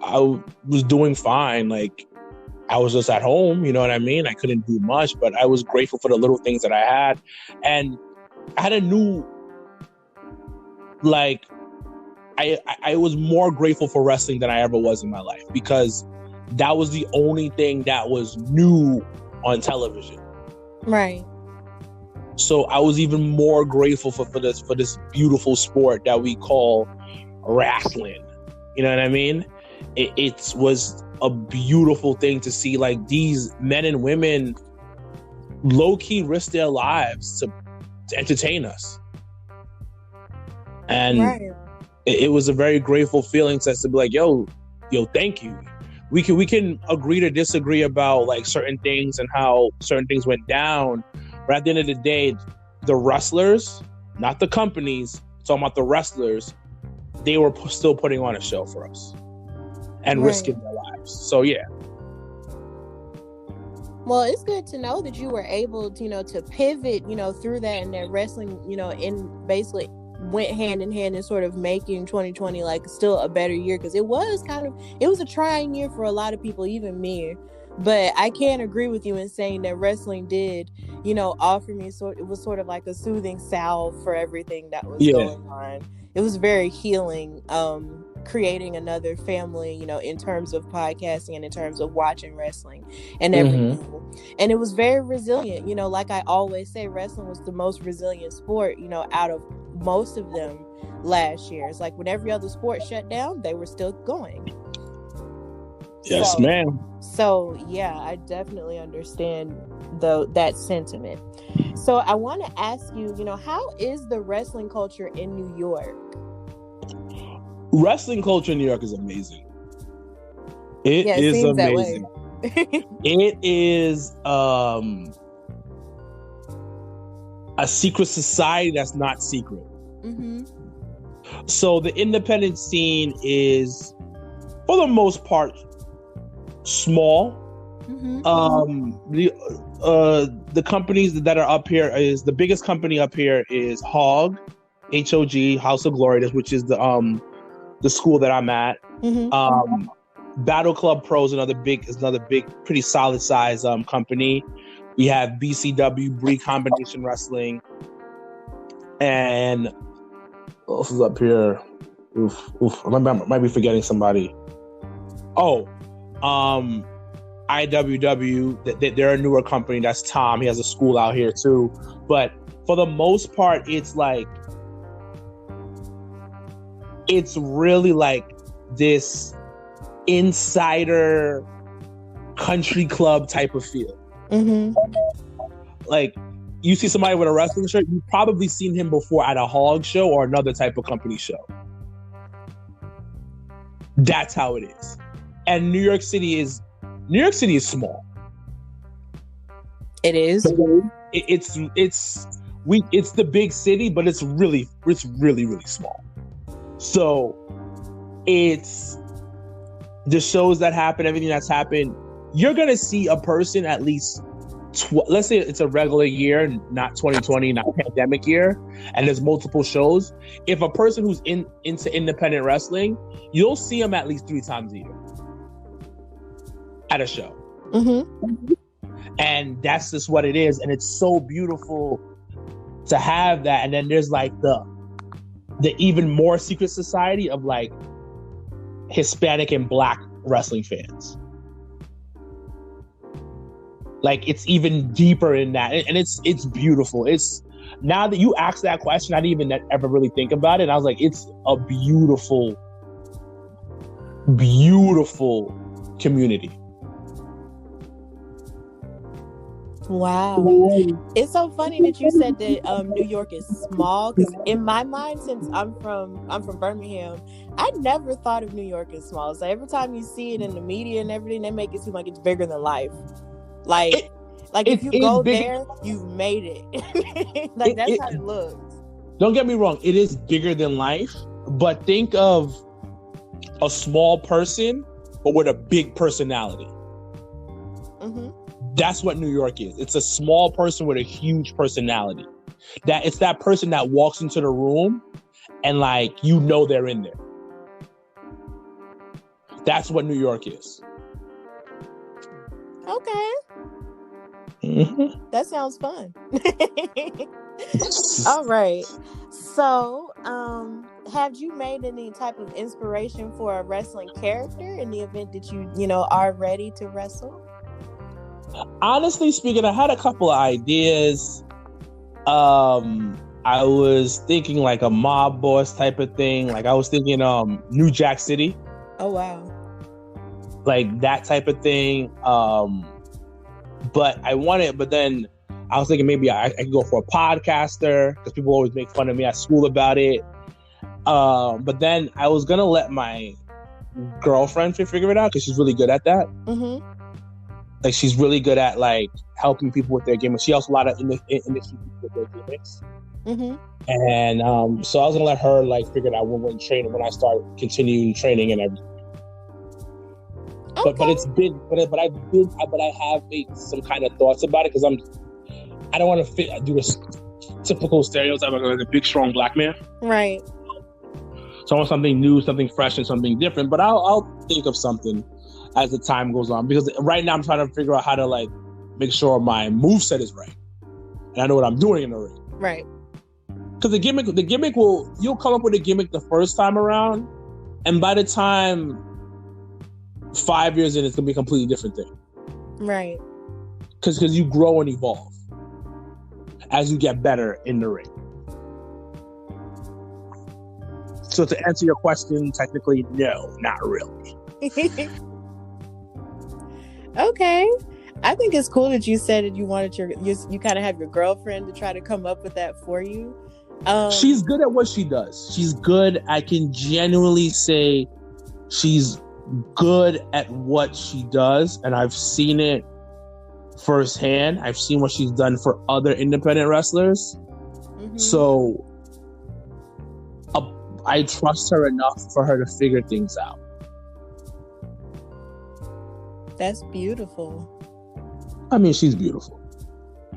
I was doing fine. Like I was just at home, you know what I mean? I couldn't do much, but I was grateful for the little things that I had. And I had a new, like, I was more grateful for wrestling than I ever was in my life, because that was the only thing that was new on television. Right. So I was even more grateful for this beautiful sport that we call wrestling. You know what I mean? It was a beautiful thing to see, like, these men and women low-key risk their lives to entertain us. And right. It was a very grateful feeling to be like, yo, thank you. We can agree to disagree about like certain things and how certain things went down, but at the end of the day, the wrestlers, not the companies, talking about the wrestlers, they were still putting on a show for us and right. risking their lives. So yeah. Well, it's good to know that you were able to, to pivot, through that, and that wrestling, in basically went hand in hand in sort of making 2020 like still a better year, because it was a trying year for a lot of people, even me. But I can't agree with you in saying that wrestling did, offer me it was sort of like a soothing salve for everything that was going on. It was very healing, creating another family, in terms of podcasting and in terms of watching wrestling and everything. Mm-hmm. And it was very resilient. Like I always say, wrestling was the most resilient sport, out of most of them last year. It's like when every other sport shut down, they were still going. Yes, ma'am. So yeah, I definitely understand that sentiment. So I want to ask you, how is the wrestling culture in New York? Wrestling culture in New York is amazing. It is amazing. It is a secret society that's not secret. Mm-hmm. So the independent scene is, for the most part, small. Mm-hmm. The companies that are up here is, the biggest company up here is HOG, House of Glory, which is the school that I'm at. Mm-hmm. Battle Club Pro is another big, pretty solid size company. We have BCW, Bree Combination Wrestling, and what else is up here? I might be forgetting somebody. IWW, they're a newer company. That's Tom. He has a school out here too. But for the most part, it's really like this insider country club type of feel. Mm-hmm. Like, you see somebody with a wrestling shirt, you've probably seen him before at a hog show or another type of company show. That's how it is. And New York City is small. It is. It's the big city, but it's really, really small. So it's the shows that happen, everything that's happened. You're gonna see a person at least let's say it's a regular year, not 2020, not pandemic year, and there's multiple shows. If a person who's into independent wrestling, you'll see them at least 3 times a year at a show. Mm-hmm. And that's just what it is. And it's so beautiful to have that. And then there's like the even more secret society of like Hispanic and Black wrestling fans. Like it's even deeper in that, and it's beautiful. It's now that you asked that question, I didn't even ever really think about it. And I was like, it's a beautiful, beautiful community. Wow. It's so funny that you said that New York is small, because in my mind, since I'm from Birmingham, I never thought of New York as small. So every time you see it in the media and everything, they make it seem like it's bigger than life. Like if you go there, you've made it. Like that's how it looks. Don't get me wrong, it is bigger than life, but think of a small person but with a big personality. Mm-hmm. That's what New York is. It's a small person with a huge personality. That it's that person that walks into the room and like they're in there. That's what New York is. Okay. Mm-hmm. That sounds fun. All right. So, have you made any type of inspiration for a wrestling character in the event that you are ready to wrestle? Honestly speaking, I had a couple of ideas. I was thinking like a mob boss type of thing. Like I was thinking New Jack City. Oh wow. Like that type of thing. But then I was thinking maybe I could go for a podcaster, because people always make fun of me at school about it. But then I was gonna let my girlfriend figure it out, because she's really good at that. Mm-hmm. Like she's really good at like helping people with their gimmicks. She helps a lot of industry people with their gimmicks. Mm-hmm. And so I was gonna let her like figure it out when I start continuing training and everything. Okay. But it's been but I have made some kind of thoughts about it, because I don't want to do this typical stereotype of like a big strong Black man. Right. So I want something new, something fresh, and something different. But I'll think of something as the time goes on, because right now I'm trying to figure out how to like make sure my moveset is right, and I know what I'm doing in the ring. Right. Because the gimmick you'll come up with a gimmick the first time around, and by the time 5 years in, it's gonna be a completely different thing. Right. Because you grow and evolve as you get better in the ring. So to answer your question, technically, no, not really. Okay. I think it's cool that you said that you wanted you kind of have your girlfriend to try to come up with that for you. She's good at what she does. She's good. I can genuinely say she's good at what she does, and I've seen it firsthand. I've seen what she's done for other independent wrestlers. Mm-hmm. So I trust her enough for her to figure things out. That's beautiful. I mean, she's beautiful.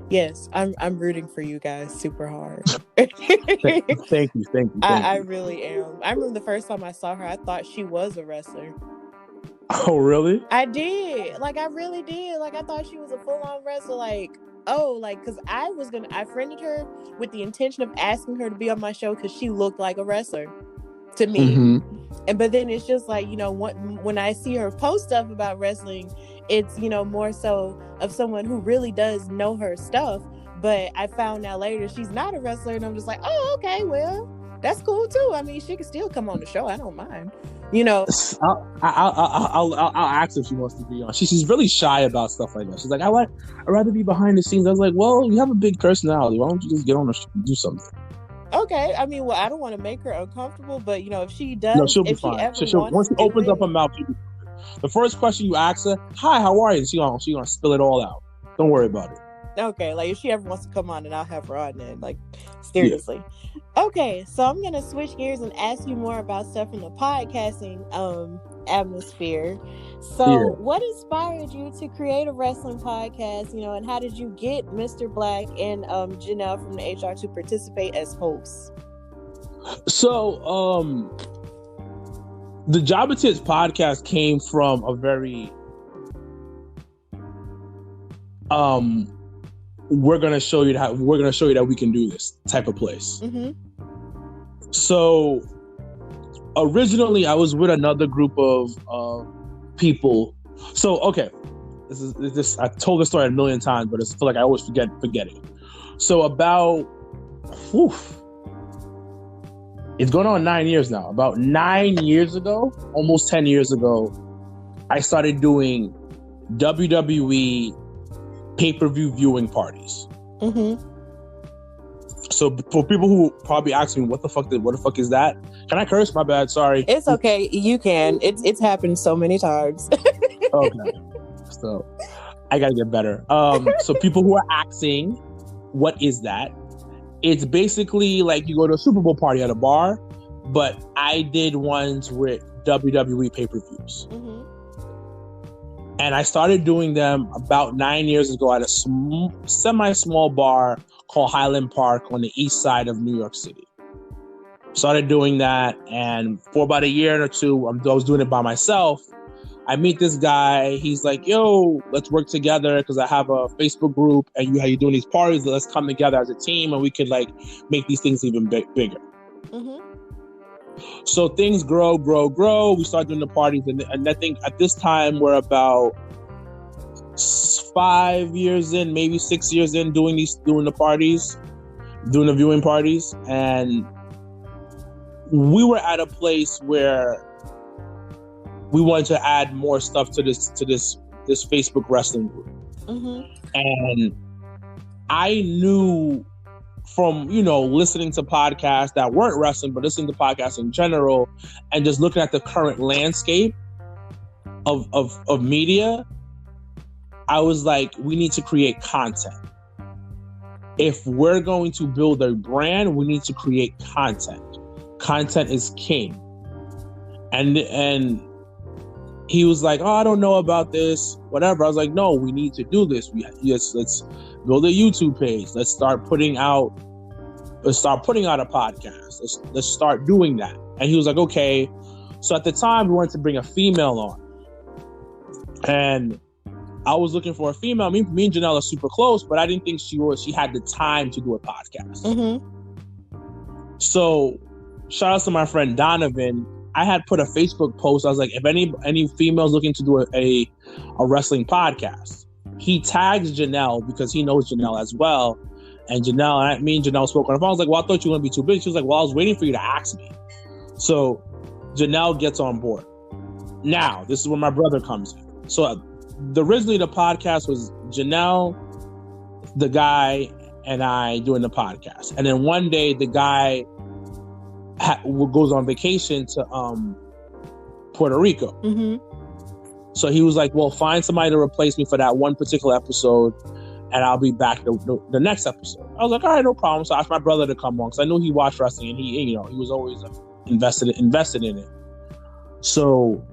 Yes, I'm rooting for you guys super hard. Thank you. I really am. I remember the first time I saw her, I thought she was a wrestler. Oh, really? I did. Like, I really did. Like, I thought she was a full-on wrestler. Like, because I friended her with the intention of asking her to be on my show, because she looked like a wrestler to me. Mm-hmm. But then it's just like, when I see her post stuff about wrestling, it's, more so of someone who really does know her stuff. But I found out later she's not a wrestler, and I'm just like, oh, okay, well, that's cool too. I mean, she can still come on the show. I don't mind. I'll ask if she wants to be on. She's really shy about stuff like that. She's like, I'd rather be behind the scenes. I was like, well, you have a big personality. Why don't you just get on the show and do something? Okay, I mean, well, I don't want to make her uncomfortable, but if she does, no, she'll be fine. Once she opens up her mouth, the first question you ask her, "Hi, how are you?" She's gonna spill it all out. Don't worry about it. Okay, like if she ever wants to come on, then I'll have her on then. Like, seriously. Yeah. Okay, so I'm gonna switch gears and ask you more about stuff in the podcasting atmosphere. So, what inspired you to create a wrestling podcast? You know, and how did you get Mr. Black and Janelle from the HR to participate as hosts? So, the Job and Tits podcast came from a very we're gonna show you that we can do this type of place. Mm-hmm. So originally I was with another group of people. So okay, this I told this story a million times, but I feel like I always forget it. So about it's going on 9 years now. About 9 years ago, almost 10 years ago, I started doing WWE pay-per-view viewing parties. Mm-hmm. So for people who probably ask me, what the fuck is that? Can I curse? My bad. Sorry. It's okay. You can. It's happened so many times. Okay. So I gotta get better. So people who are asking, what is that? It's basically like you go to a Super Bowl party at a bar, but I did ones with WWE pay-per-views. Mm-hmm. And I started doing them about 9 years ago at a semi-small bar called Highland Park on the east side of New York City. Started doing that, and for about a year or two, I was doing it by myself. I meet this guy. He's like, yo, let's work together because I have a Facebook group and you're doing these parties. Let's come together as a team and we could like make these things even bigger. Mm-hmm. So things grow. We start doing the parties. And I think at this time we're about 5 years in, maybe 6 years in doing the parties, doing the viewing parties. And we were at a place where we wanted to add more stuff to this Facebook wrestling group. Mm-hmm. And I knew from, listening to podcasts that weren't wrestling, but listening to podcasts in general and just looking at the current landscape of media, I was like, we need to create content. If we're going to build a brand, we need to create content. Content is king. And he was like, oh, I don't know about this, whatever. I was like, no, we need to do this. Let's build a YouTube page. Let's start putting out a podcast. Let's start doing that. And he was like, okay. So at the time, we wanted to bring a female on. And I was looking for a female. Me and Janelle are super close, but I didn't think she had the time to do a podcast. Mm-hmm. So shout out to my friend Donovan. I had put a Facebook post. I was like, if any females looking to do a wrestling podcast, he tags Janelle because he knows Janelle as well. And me and Janelle spoke on the phone. I was like, well, I thought you were going to be too big. She was like, well, I was waiting for you to ask me. So Janelle gets on board. Now, this is where my brother comes in. So originally the podcast was Janelle, the guy, and I doing the podcast. And then one day the guy goes on vacation to Puerto Rico. Mm-hmm. So he was like, well, find somebody to replace me for that one particular episode and I'll be back the next episode. I was like, all right, no problem. So I asked my brother to come on because I knew he watched wrestling and he was always invested in it. So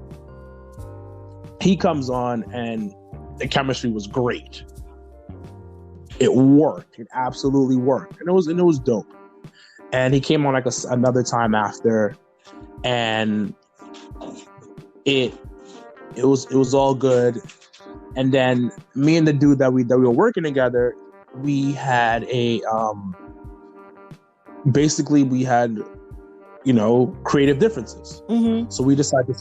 he comes on and the chemistry was great. It worked. It absolutely worked. And it was dope. And he came on like another time after, and it was all good. And then me and the dude that we were working together, we had we had creative differences. Mm-hmm. So we decided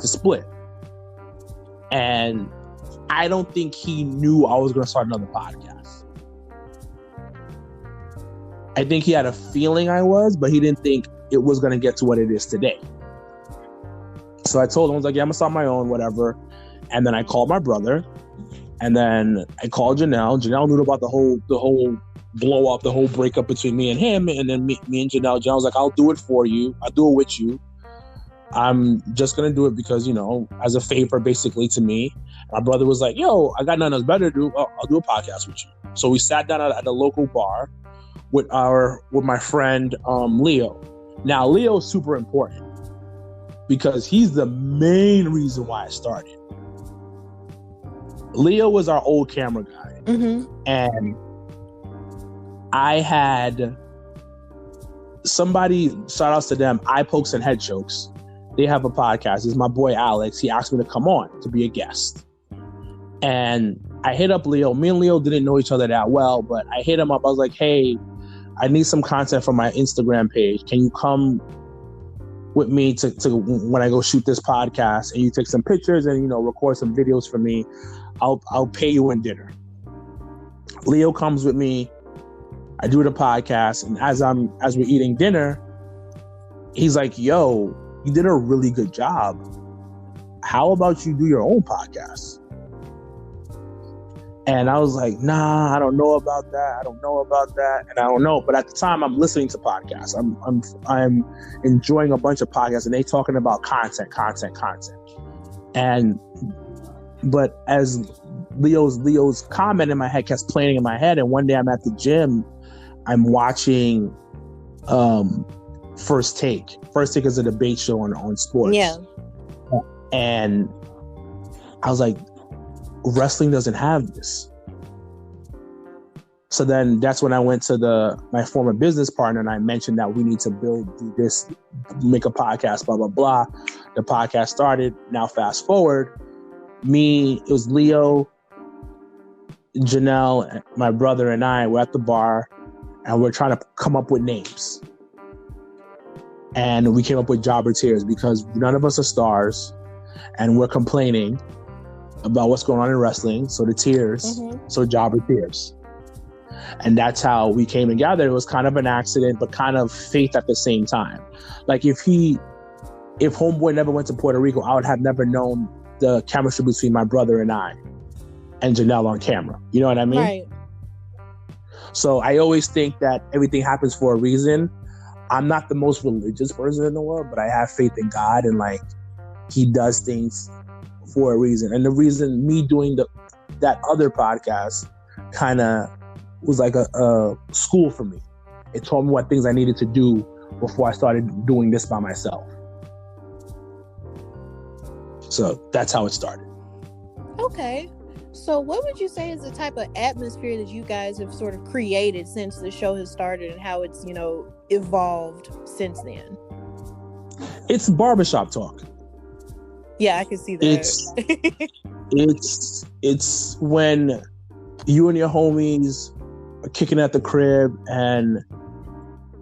to split. And I don't think he knew I was going to start another podcast. I think he had a feeling I was, but he didn't think it was going to get to what it is today. So I told him, I was like, yeah, I'm going to start my own, whatever. And then I called my brother, and then I called Janelle. Janelle knew about the whole blow up, the whole breakup between me and him. And then me and Janelle was like, I'll do it for you. I'll do it with you. I'm just going to do it because, as a favor, basically, to me. My brother was like, yo, I got nothing else better to do. I'll do a podcast with you. So we sat down at a local bar with my friend Leo. Now Leo's super important because he's the main reason why I started. Leo was our old camera guy, and I had somebody, shout outs to them, Eye Pokes and Head Chokes. They have a podcast. It's my boy Alex. He asked me to come on to be a guest. And I hit up Leo. Me and Leo didn't know each other that well, but I hit him up. I was like, hey, I need some content for my Instagram page. Can you come with me to when I go shoot this podcast, and you take some pictures and, you know, record some videos for me? I'll pay you in dinner. Leo comes with me. I do the podcast, and as we're eating dinner, he's like, yo, you did a really good job. How about you do your own podcast? And I was like, nah, I don't know about that. And I don't know. But at the time, I'm listening to podcasts. I'm enjoying a bunch of podcasts, and they talking about content. But as Leo's comment in my head kept playing in my head, and one day I'm at the gym, I'm watching First Take. First Take is a debate show on sports. Yeah. And I was like, wrestling doesn't have this. So then that's when I went to my former business partner, and I mentioned that we need to do this, make a podcast, blah, blah, blah. The podcast started. Now fast forward, it was Leo, Janelle, my brother, and I were at the bar, and we're trying to come up with names. And we came up with Jobber Tears because none of us are stars, and we're complaining about what's going on in wrestling. So the tears, so Jobber Tears. And that's how we came together. It was kind of an accident, but kind of fate at the same time. Like if Homeboy never went to Puerto Rico, I would have never known the chemistry between my brother and I and Janelle on camera. You know what I mean? Right. So I always think that everything happens for a reason. I'm not the most religious person in the world, but I have faith in God, and like he does things for a reason. And the reason me doing that other podcast kind of was like a school for me. It taught me what things I needed to do before I started doing this by myself. So that's how it started. Okay. So what would you say is the type of atmosphere that you guys have sort of created since the show has started, and how it's, you know, evolved since then? It's barbershop talk. Yeah, I can see that. It's when you and your homies are kicking at the crib and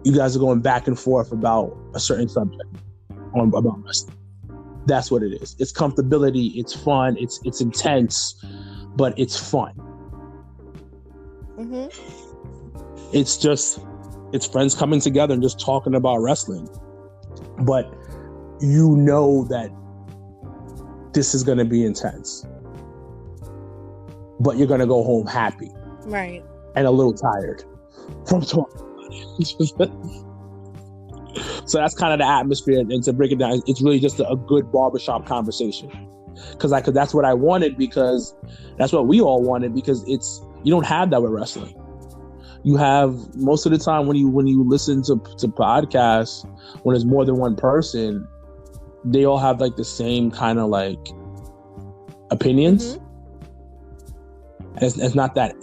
you guys are going back and forth about a certain subject about wrestling. That's what it is. It's comfortability. It's fun. It's intense, but it's fun. It's friends coming together and just talking about wrestling. But you know that this is going to be intense. But you're going to go home happy. Right. And a little tired from talking about it. So that's kind of the atmosphere. And to break it down, it's really just a good barbershop conversation. Because that's what I wanted, because that's what we all wanted, because you don't have that with wrestling. You have, most of the time when you listen to podcasts, when there's more than one person, they all have like the same kind of like opinions. It's not that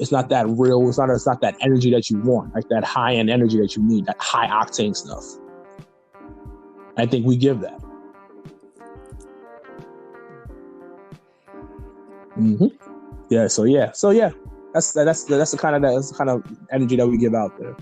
real. It's not that energy that you want, like that high end energy that you need, that high octane stuff. I think we give that. Yeah. So that's the kind of energy that we give out there.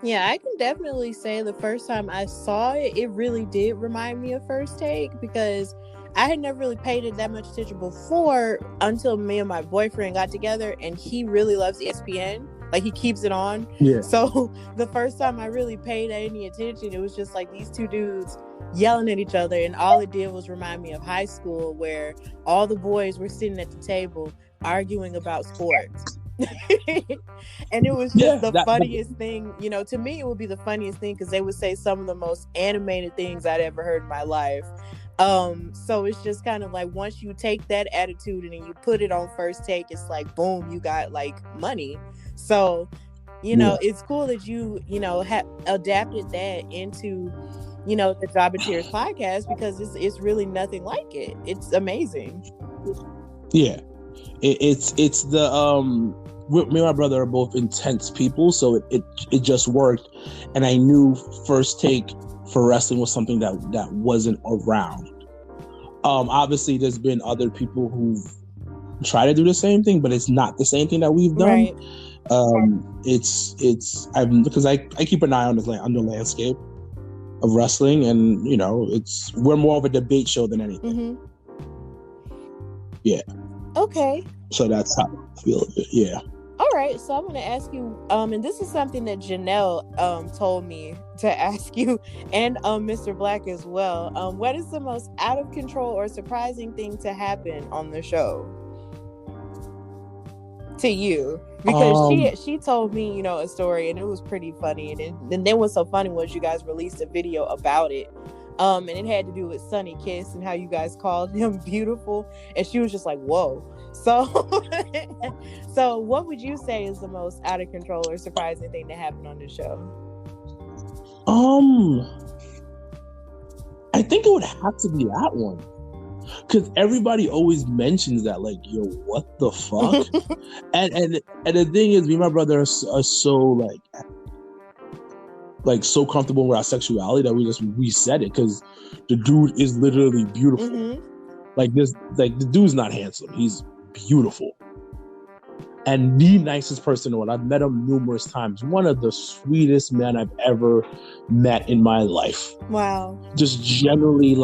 Yeah, I can definitely say the first time I saw it, it really did remind me of First Take, because I had never really paid it that much attention before until me and my boyfriend got together, and he really loves ESPN. Like, he keeps it on. Yeah. So the first time I really paid any attention, it was just like these two dudes yelling at each other, and all it did was remind me of high school, where all the boys were sitting at the table arguing about sports. And it was just the funniest thing, you know. To me, it would be the funniest thing, because they would say some of the most animated things I'd ever heard in my life. So it's just kind of like once you take that attitude and then you put it on First Take, it's like boom, you got like money. So it's cool that you adapted that into the Job and Tears podcast, because it's really nothing like it. It's amazing. Yeah, it's the me and my brother are both intense people, so it just worked, and I knew First Take for wrestling was something that wasn't around. Obviously, there's been other people who've tried to do the same thing, but it's not the same thing that we've done. Right. Because I keep an eye on the landscape of wrestling, and we're more of a debate show than anything. Mm-hmm. Yeah. Okay. So that's how I feel of it. Yeah. All right, so I'm going to ask you, and this is something that Janelle told me to ask you, and Mr. Black as well. What is the most out of control or surprising thing to happen on the show to you? Because she told me, a story, and it was pretty funny. And then what's so funny was you guys released a video about it. And it had to do with Sonny Kiss and how you guys called him beautiful. And she was just like, whoa. So, so what would you say is the most out of control or surprising thing that happened on the show? I think it would have to be that one. Because everybody always mentions that, like, yo, what the fuck? and the thing is, me and my brother are so, so comfortable with our sexuality that we said it, because the dude is literally beautiful. Mm-hmm. The dude's not handsome. He's beautiful. And the nicest person in the world. I've met him numerous times. One of the sweetest men I've ever met in my life. Wow. Just generally,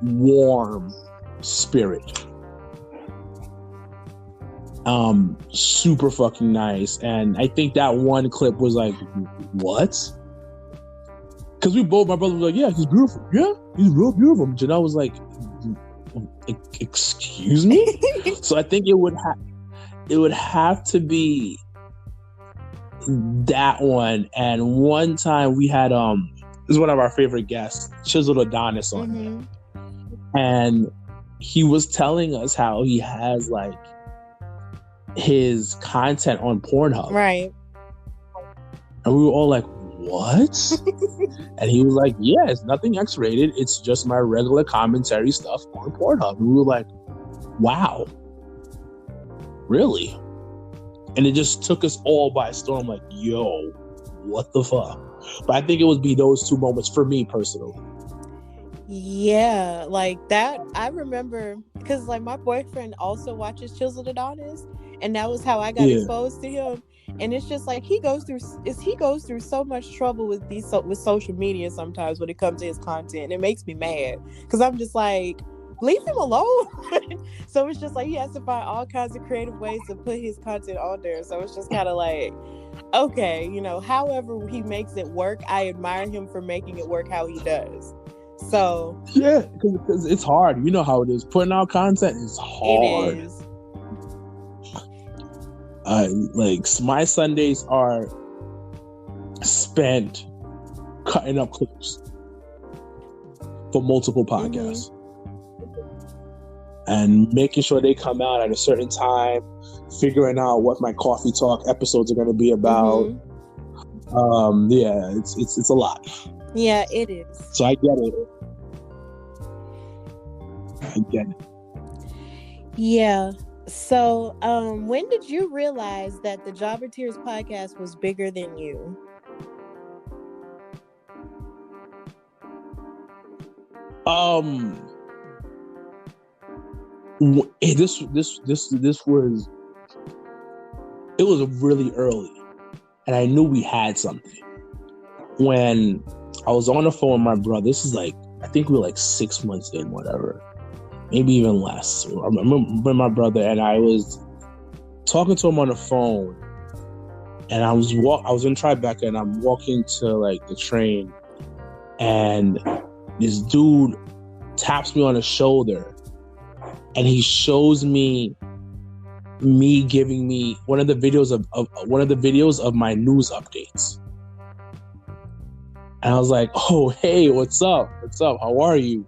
warm spirit. Super fucking nice. And I think that one clip was like, what? Because my brother was like, yeah, he's beautiful. Yeah, he's real beautiful. Janelle was like, excuse me? So I think it would have to be that one. And one time we had this is one of our favorite guests, Chiseled Adonis, on there. And he was telling us how he has his content on Pornhub. Right. And we were all like, what? And he was like, yeah, it's nothing X-rated. It's just my regular commentary stuff on Pornhub. And we were like, wow. Really? And it just took us all by storm. Like, yo, what the fuck? But I think it would be those two moments for me personally. Yeah, that. I remember because my boyfriend also watches Chiseled Adonis, and that was how I got exposed to him. And it's just he goes through so much trouble with with social media sometimes when it comes to his content. And it makes me mad because I'm just like, leave him alone. So it's just he has to find all kinds of creative ways to put his content on there. So it's just kind of okay, however he makes it work, I admire him for making it work how he does. So yeah, because it's hard. You know how it is. Putting out content is hard. It is. My Sundays are spent cutting up clips for multiple podcasts and making sure they come out at a certain time, figuring out what my coffee talk episodes are going to be about. Yeah, it's a lot. Yeah, it is. So I get it. Yeah. So, when did you realize that the Jobber Tears podcast was bigger than you? This was really early, and I knew we had something when I was on the phone with my brother. This is I think we were 6 months in, whatever. Maybe even less. I remember my brother, and I was talking to him on the phone, and I was in Tribeca, and I'm walking to the train, and this dude taps me on the shoulder, and he shows me giving me one of the videos of my news updates. And I was like, oh, hey, what's up? How are you?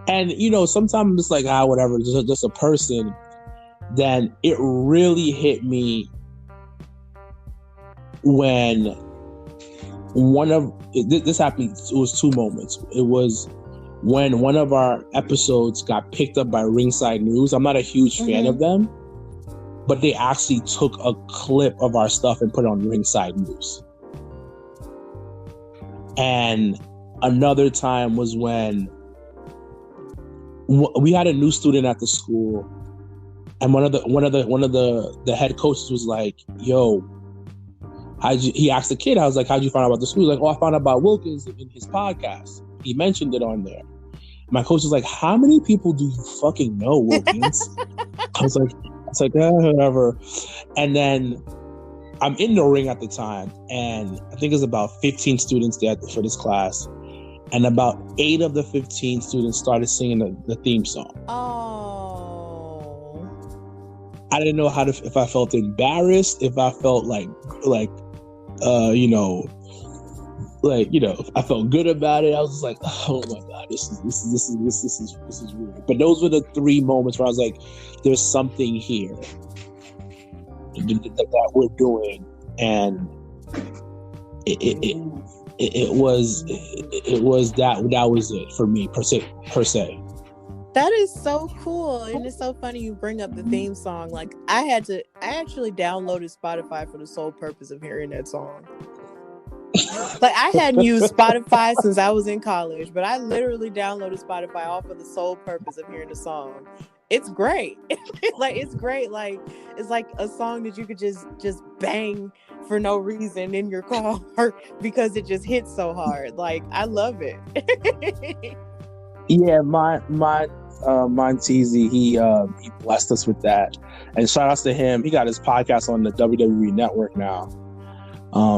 And sometimes I'm just like, whatever, just a person. Then it really hit me when this happened. It was two moments. It was when one of our episodes got picked up by Ringside News. I'm not a huge fan of them, but they actually took a clip of our stuff and put it on Ringside News. And another time was when we had a new student at the school, and one of the head coaches was like, "Yo, he asked the kid, I was like, how'd you find out about the school?" He's like, "Oh, I found out about Wilkins in his podcast. He mentioned it on there." My coach was like, "How many people do you fucking know, Wilkins?" I was like, whatever. And then I'm in the ring at the time, and I think there's about 15 students there for this class. And about 8 of the 15 students started singing the theme song. Oh. I didn't know if I felt embarrassed, if I felt like I felt good about it. I was just like, oh my God, this is weird. But those were the 3 moments where I was like, there's something here that we're doing, and it was it for me per se. That is so cool, and it's so funny you bring up the theme song. Like, I actually downloaded Spotify for the sole purpose of hearing that song. Like, I hadn't used Spotify since I was in college, but I literally downloaded Spotify all for the sole purpose of hearing the song. It's great. It's great. Like, it's like a song that you could just bang for no reason in your car because it just hits so hard. Like, I love it. Yeah, Monteezy, he blessed us with that, and shout outs to him. He got his podcast on the WWE Network now.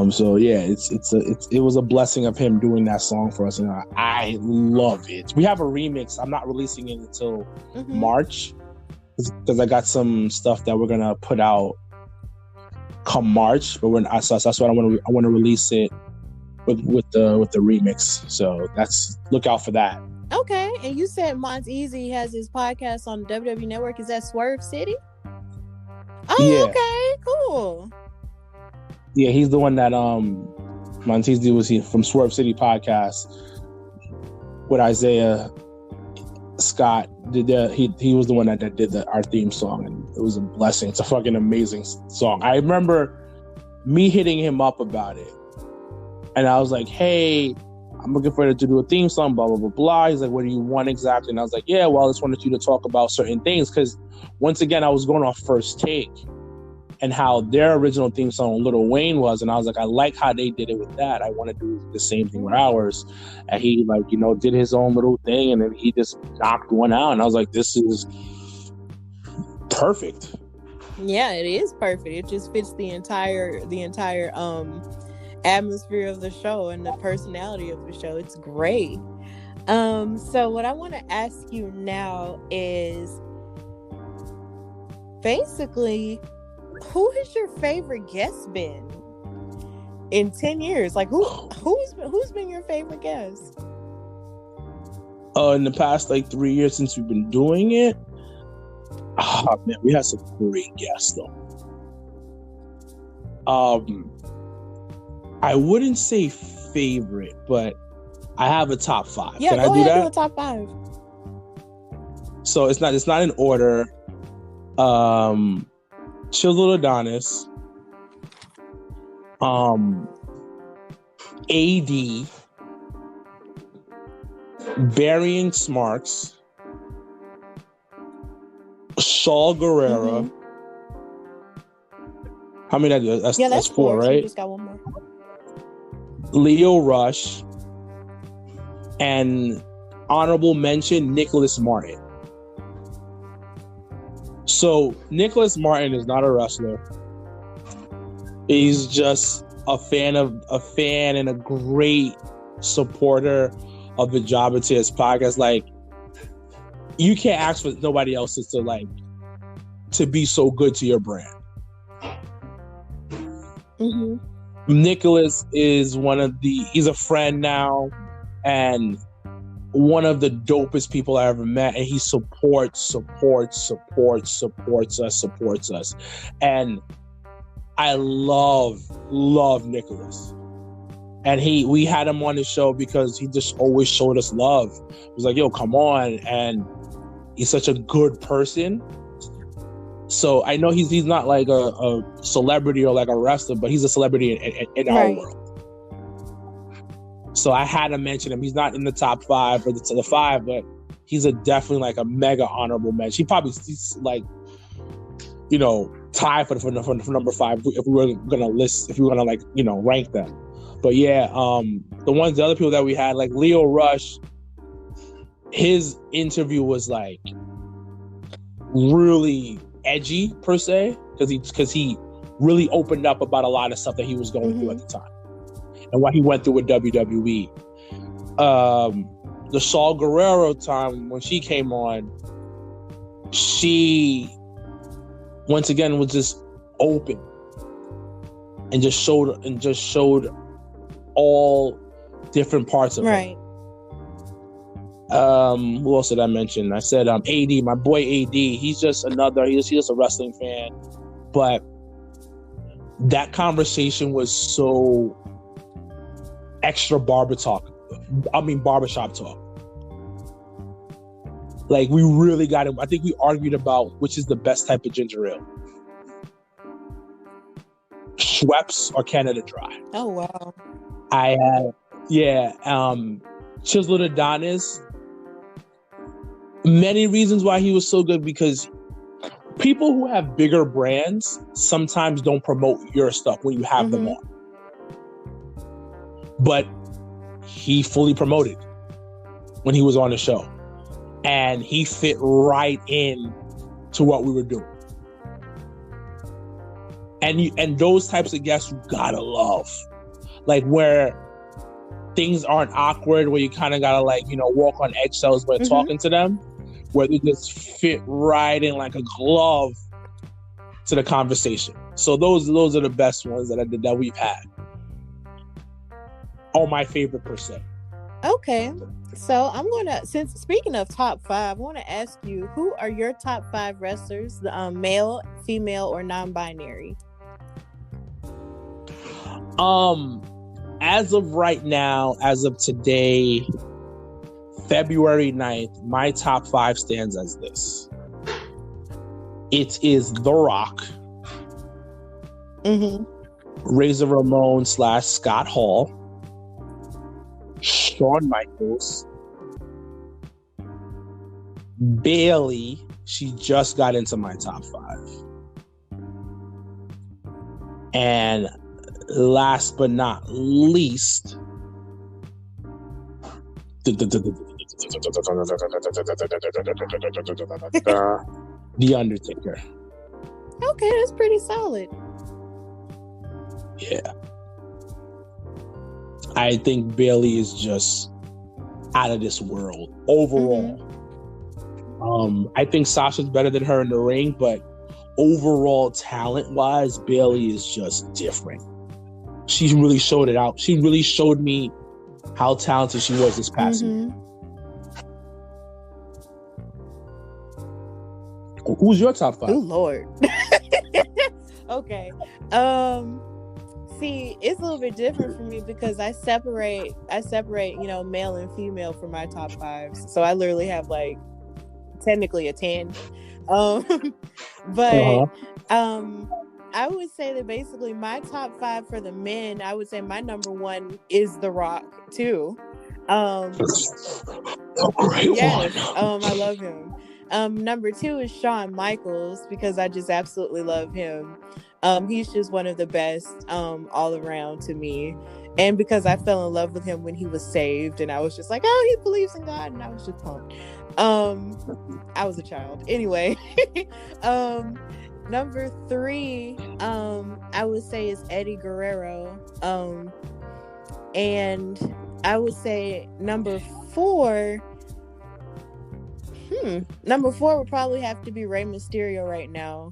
So yeah, it was a blessing of him doing that song for us, and I love it. We have a remix. I'm not releasing it until March because I got some stuff that we're gonna put out come March, but so that's what I want to release it with the remix. So look out for that. Okay, and you said Monteezy has his podcast on the WWE Network. Is that Swerve City? Oh, yeah. Okay, cool. Yeah, he's the one that Monteezy was from Swerve City podcast with Isaiah Scott. He was the one that did our theme song, and it was a blessing. It's a fucking amazing song. I remember me hitting him up about it, and I was like, "Hey, I'm looking for you to do a theme song, blah, blah, blah, blah." He's like, "What do you want exactly?" And I was like, "Yeah, well, I just wanted you to talk about certain things." Because once again, I was going off First Take and how their original theme song, Lil Wayne, was. And I was like, I like how they did it with that. I want to do the same thing with ours. And he did his own little thing, and then he just knocked one out. And I was like, this is perfect. Yeah, it is perfect. It just fits the entire atmosphere of the show and the personality of the show. It's great. So what I want to ask you now is basically, who has your favorite guest been in 10 years? Like, who's been your favorite guest? In the past 3 years since we've been doing it, oh man, we had some great guests though. I wouldn't say favorite, but I have a top 5. Yeah, can go I do ahead, that? do a top 5. So it's not in order. Chisel Adonis, AD, Burying Smarks, Saul Guerrero. How many did I do? That's 4, right? So you just got one more. Leo Rush, and honorable mention, Nicholas Martin. So Nicholas Martin is not a wrestler. He's just a fan and a great supporter of the Jabba Tears podcast. Like, you can't ask for nobody else to be so good to your brand. Nicholas is he's a friend now, and one of the dopest people I ever met, and he supports us. And I love Nicholas. And we had him on the show because he just always showed us love. He was like, yo, come on. And he's such a good person. So I know he's not like a celebrity or like a wrestler, but he's a celebrity in our world. So I had to mention him. He's not in the top 5 or the 5, but he's definitely like a mega honorable mention. He's like, you know, tied for number 5 if we were gonna like, you know, rank them. But yeah, the other people that we had, like Leo Rush, his interview was like really edgy per se, because he really opened up about a lot of stuff that he was going through at the time and what he went through with WWE. The Saul Guerrero time when she came on, she once again was just open and just showed all different parts of it. Who else did I mention? I said AD, my boy AD. He's just a wrestling fan. But that conversation was so extra barbershop talk. Like, we really got him. I think we argued about which is the best type of ginger ale. Schweppes or Canada Dry. Oh, wow. Chiseled Adonis. Many reasons why he was so good, because people who have bigger brands sometimes don't promote your stuff when you have them on. But he fully promoted when he was on the show. And he fit right in to what we were doing. And those types of guests you gotta love. Like, where things aren't awkward, where you kind of gotta, like, you know, walk on eggshells when talking to them, where they just fit right in like a glove to the conversation. So those are the best ones that we've had. All my favorite per se. Okay, so since speaking of top 5, I want to ask you, who are your top 5 wrestlers, male, female, or non-binary? As of right now, as of today, February 9th, my top 5 stands as this. It is The Rock, Razor Ramon / Scott Hall, Shawn Michaels, Bailey. She just got into my top 5. And last but not least, The Undertaker. Okay, that's pretty solid. Yeah. I think Bailey is just out of this world overall. I think Sasha's better than her in the ring, but overall talent-wise, Bailey is just different. She really showed it out. She really showed me how talented she was this past week. Who's your top 5? Oh, Lord. Okay. See, it's a little bit different for me because I separate, you know, male and female for my top 5. So I literally have like technically a 10. But I would say that basically my top 5 for the men, I would say my number 1 is The Rock too. A great one. I love him. Number 2 is Shawn Michaels because I just absolutely love him. He's just one of the best all around to me. And because I fell in love with him when he was saved, and I was just like, oh, he believes in God, and I was just pumped. I was a child. Anyway. Number 3, I would say is Eddie Guerrero. And I would say number 4 would probably have to be Rey Mysterio right now.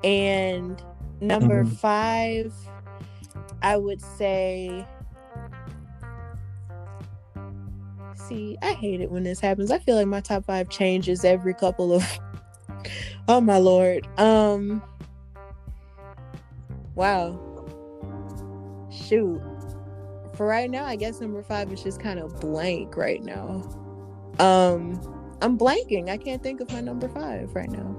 And number 5, I would say, see, I hate it when this happens. I feel like my top 5 changes every couple of oh my lord. Wow. Shoot. For right now, I guess number 5 is just kind of blank right now. I'm blanking. I can't think of my number 5 right now.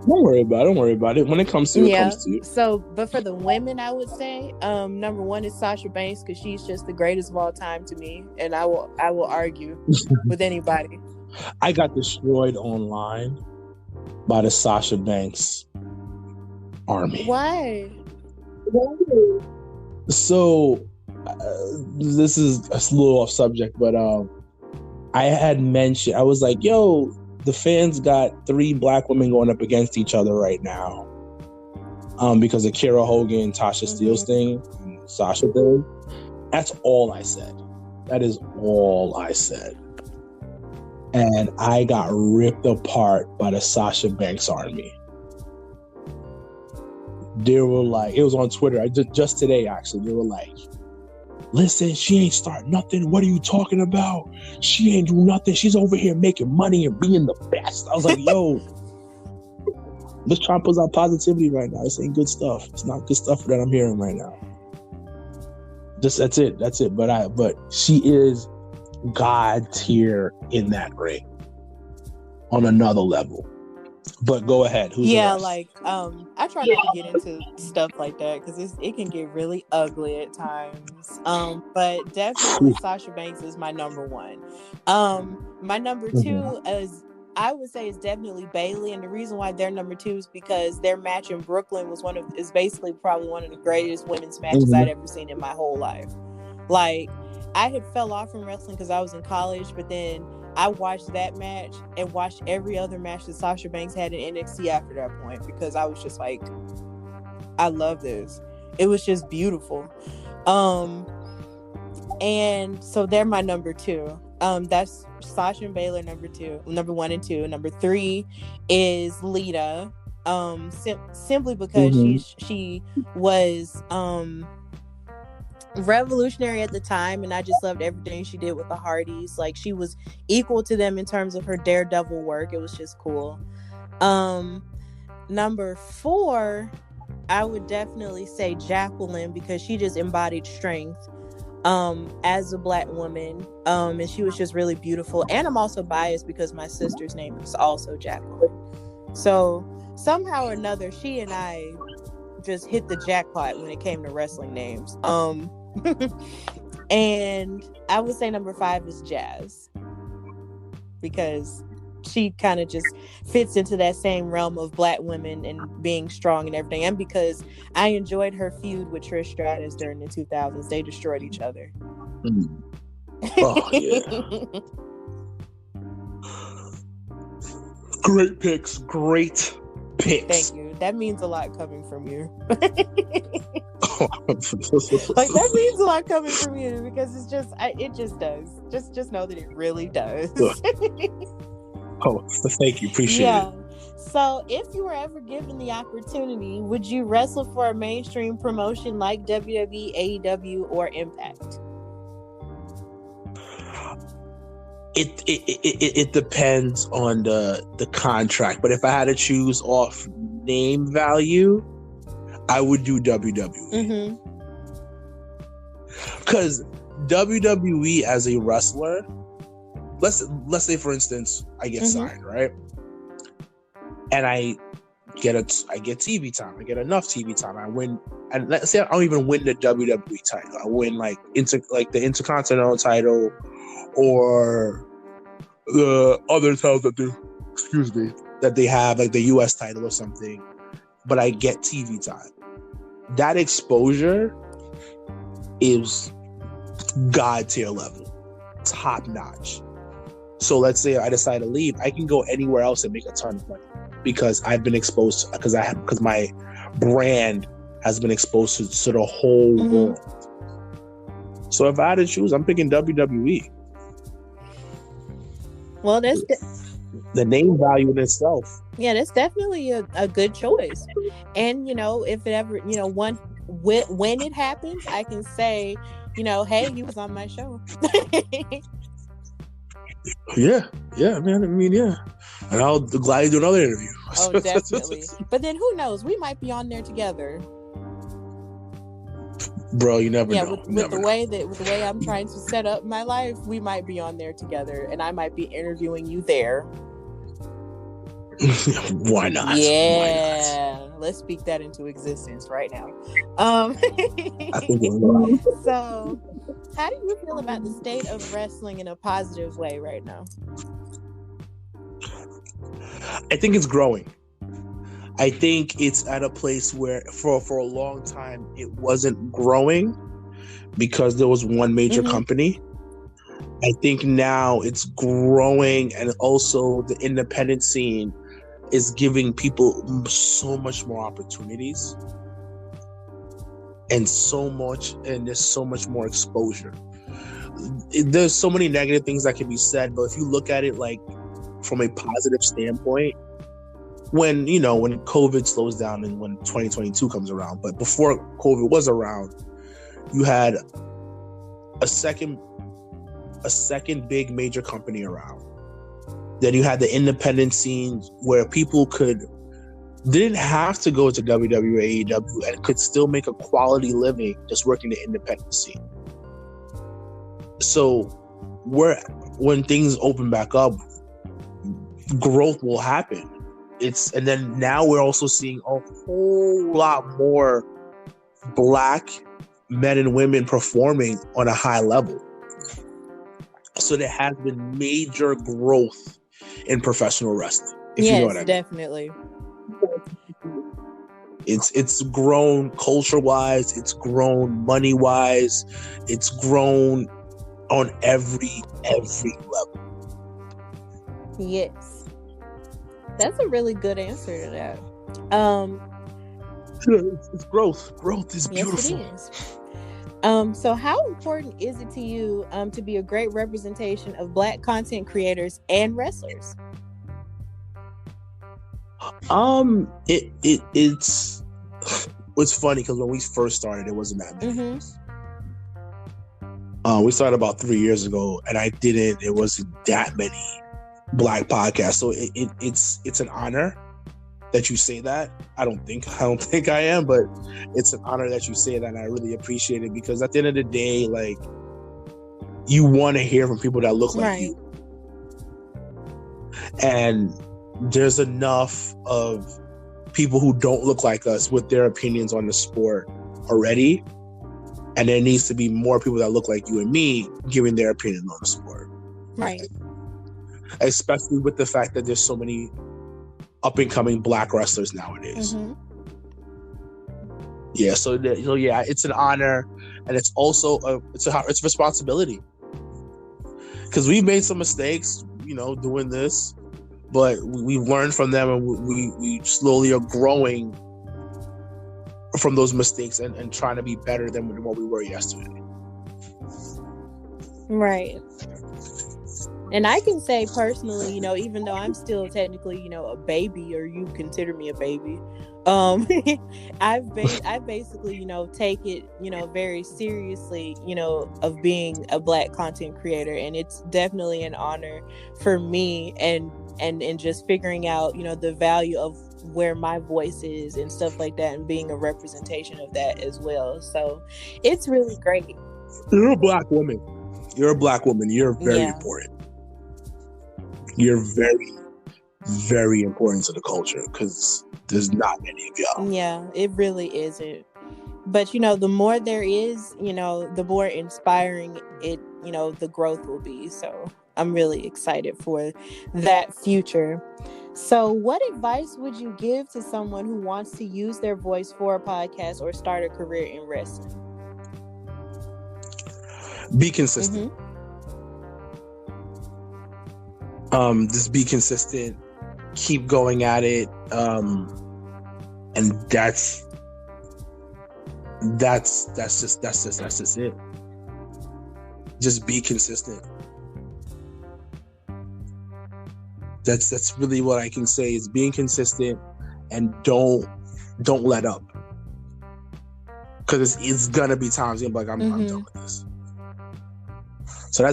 Don't worry about it. When it comes to it, it comes to you. So, but for the women, I would say number 1 is Sasha Banks, because she's just the greatest of all time to me, and I will argue with anybody. I got destroyed online by the Sasha Banks army. Why? So this is a little off subject, but I had mentioned, I was like, yo, the fans got 3 black women going up against each other right now because of Kira Hogan, Tasha Steele's thing, and Sasha thing. That's all I said. That is all I said. And I got ripped apart by the Sasha Banks army. They were like, it was on Twitter, just today actually, they were like, listen, she ain't start nothing. What are you talking about? She ain't do nothing. She's over here making money and being the best. I was like, yo, let's try and put out positivity right now. This ain't good stuff. It's not good stuff that I'm hearing right now. Just that's it. But she is God tier in that ring on another level. But go ahead. Who's the rest? Like I try not to get into stuff like that because it can get really ugly at times. But definitely Sasha Banks is my number 1. My number 2 is, I would say, is definitely Bayley, and the reason why they're number 2 is because their match in Brooklyn is basically probably one of the greatest women's matches I'd ever seen in my whole life. Like, I had fell off from wrestling because I was in college, but then I watched that match and watched every other match that Sasha Banks had in NXT after that point, because I was just like, I love this. It was just beautiful. And so they're my number 2. That's Sasha and Baylor, number 1 and 2. Number 3 is Lita. Simply because she was revolutionary at the time, and I just loved everything she did with the Hardys. Like, she was equal to them in terms of her daredevil work. It was just cool. Number 4, I would definitely say Jacqueline, because she just embodied strength as a black woman, and she was just really beautiful. And I'm also biased because my sister's name is also Jacqueline, so somehow or another she and I just hit the jackpot when it came to wrestling names. And I would say number 5 is Jazz, because she kind of just fits into that same realm of black women and being strong and everything, and because I enjoyed her feud with Trish Stratus during the 2000s. They destroyed each other. Oh yeah. Great picks. Thank you. That means a lot coming from you. Like, that means a lot coming from you, because it just does. Just know that it really does. Oh, thank you. Appreciate it. So, if you were ever given the opportunity, would you wrestle for a mainstream promotion like WWE, AEW, or Impact? It depends on the contract, but if I had to choose off name value, I would do WWE. Because WWE as a wrestler, let's say for instance I get signed, right, and I get TV time. I get enough TV time. I win, and let's say I don't even win the WWE title. I win like the Intercontinental title or the other titles that they have, like the US title or something. But I get TV time. That exposure is God tier level, top notch. So let's say I decide to leave, I can go anywhere else and make a ton of money because I've been exposed, because my brand has been exposed to the whole world. So if I had to choose, I'm picking WWE. Well, that's the name value in itself. Yeah, that's definitely a good choice. And if it ever, when it happens, I can say, hey, he was on my show. Yeah, yeah. And I'll glad you do another interview. Oh, definitely. But then who knows? We might be on there together. Bro, you never know. With the way I'm trying to set up my life, we might be on there together, and I might be interviewing you there. Why not? Yeah, why not? Let's speak that into existence right now. I think it's right. So, how do you feel about the state of wrestling in a positive way right now? I think it's growing. I think it's at a place where for a long time it wasn't growing because there was one major company. I think now it's growing, and also the independent scene is giving people so much more opportunities and there's so much more exposure. There's so many negative things that can be said, but if you look at it like from a positive standpoint, when COVID slows down and when 2022 comes around, but before COVID was around, you had a second big major company around. Then you had the independent scene where people didn't have to go to WWE or AEW and could still make a quality living just working the independent scene. So when things open back up, growth will happen. And then now we're also seeing a whole lot more Black men and women performing on a high level. So there has been major growth in professional wrestling. Yes, you know what I mean. Definitely. It's grown culture-wise, it's grown money-wise, it's grown on every level. Yes. That's a really good answer to that. It's growth. Growth is beautiful. Yes, it is. So how important is it to you to be a great representation of Black content creators and wrestlers? It's funny because when we first started, it wasn't that many. We started about 3 years ago, and it wasn't that many Black podcasts. So it's an honor that you say that. I don't think I am, but it's an honor that you say that, and I really appreciate it, because at the end of the day, like, you want to hear from people that look like you. And there's enough of people who don't look like us with their opinions on the sport already, and there needs to be more people that look like you and me giving their opinion on the sport. Right. Especially with the fact that there's so many up-and-coming Black wrestlers nowadays. Yeah, so yeah, it's an honor, and it's also it's a responsibility, because we've made some mistakes, doing this, but we've learned from them, and we slowly are growing from those mistakes and trying to be better than what we were yesterday. Right. And I can say personally, even though I'm still technically, a baby, or you consider me a baby, I basically, take it, very seriously, of being a Black content creator. And it's definitely an honor for me, and just figuring out, the value of where my voice is and stuff like that, and being a representation of that as well. So it's really great. You're a Black woman. You're very important. You're very, very important to the culture, because there's not many of y'all. Yeah, it really isn't. But, the more there is, the more inspiring it, the growth will be. So I'm really excited for that future. So what advice would you give to someone who wants to use their voice for a podcast or start a career in wrestling? Be consistent. Just be consistent, keep going at it, and that's just it. Just be consistent. That's really what I can say, is being consistent, and don't let up, because it's gonna be times you're like, I'm done with this. So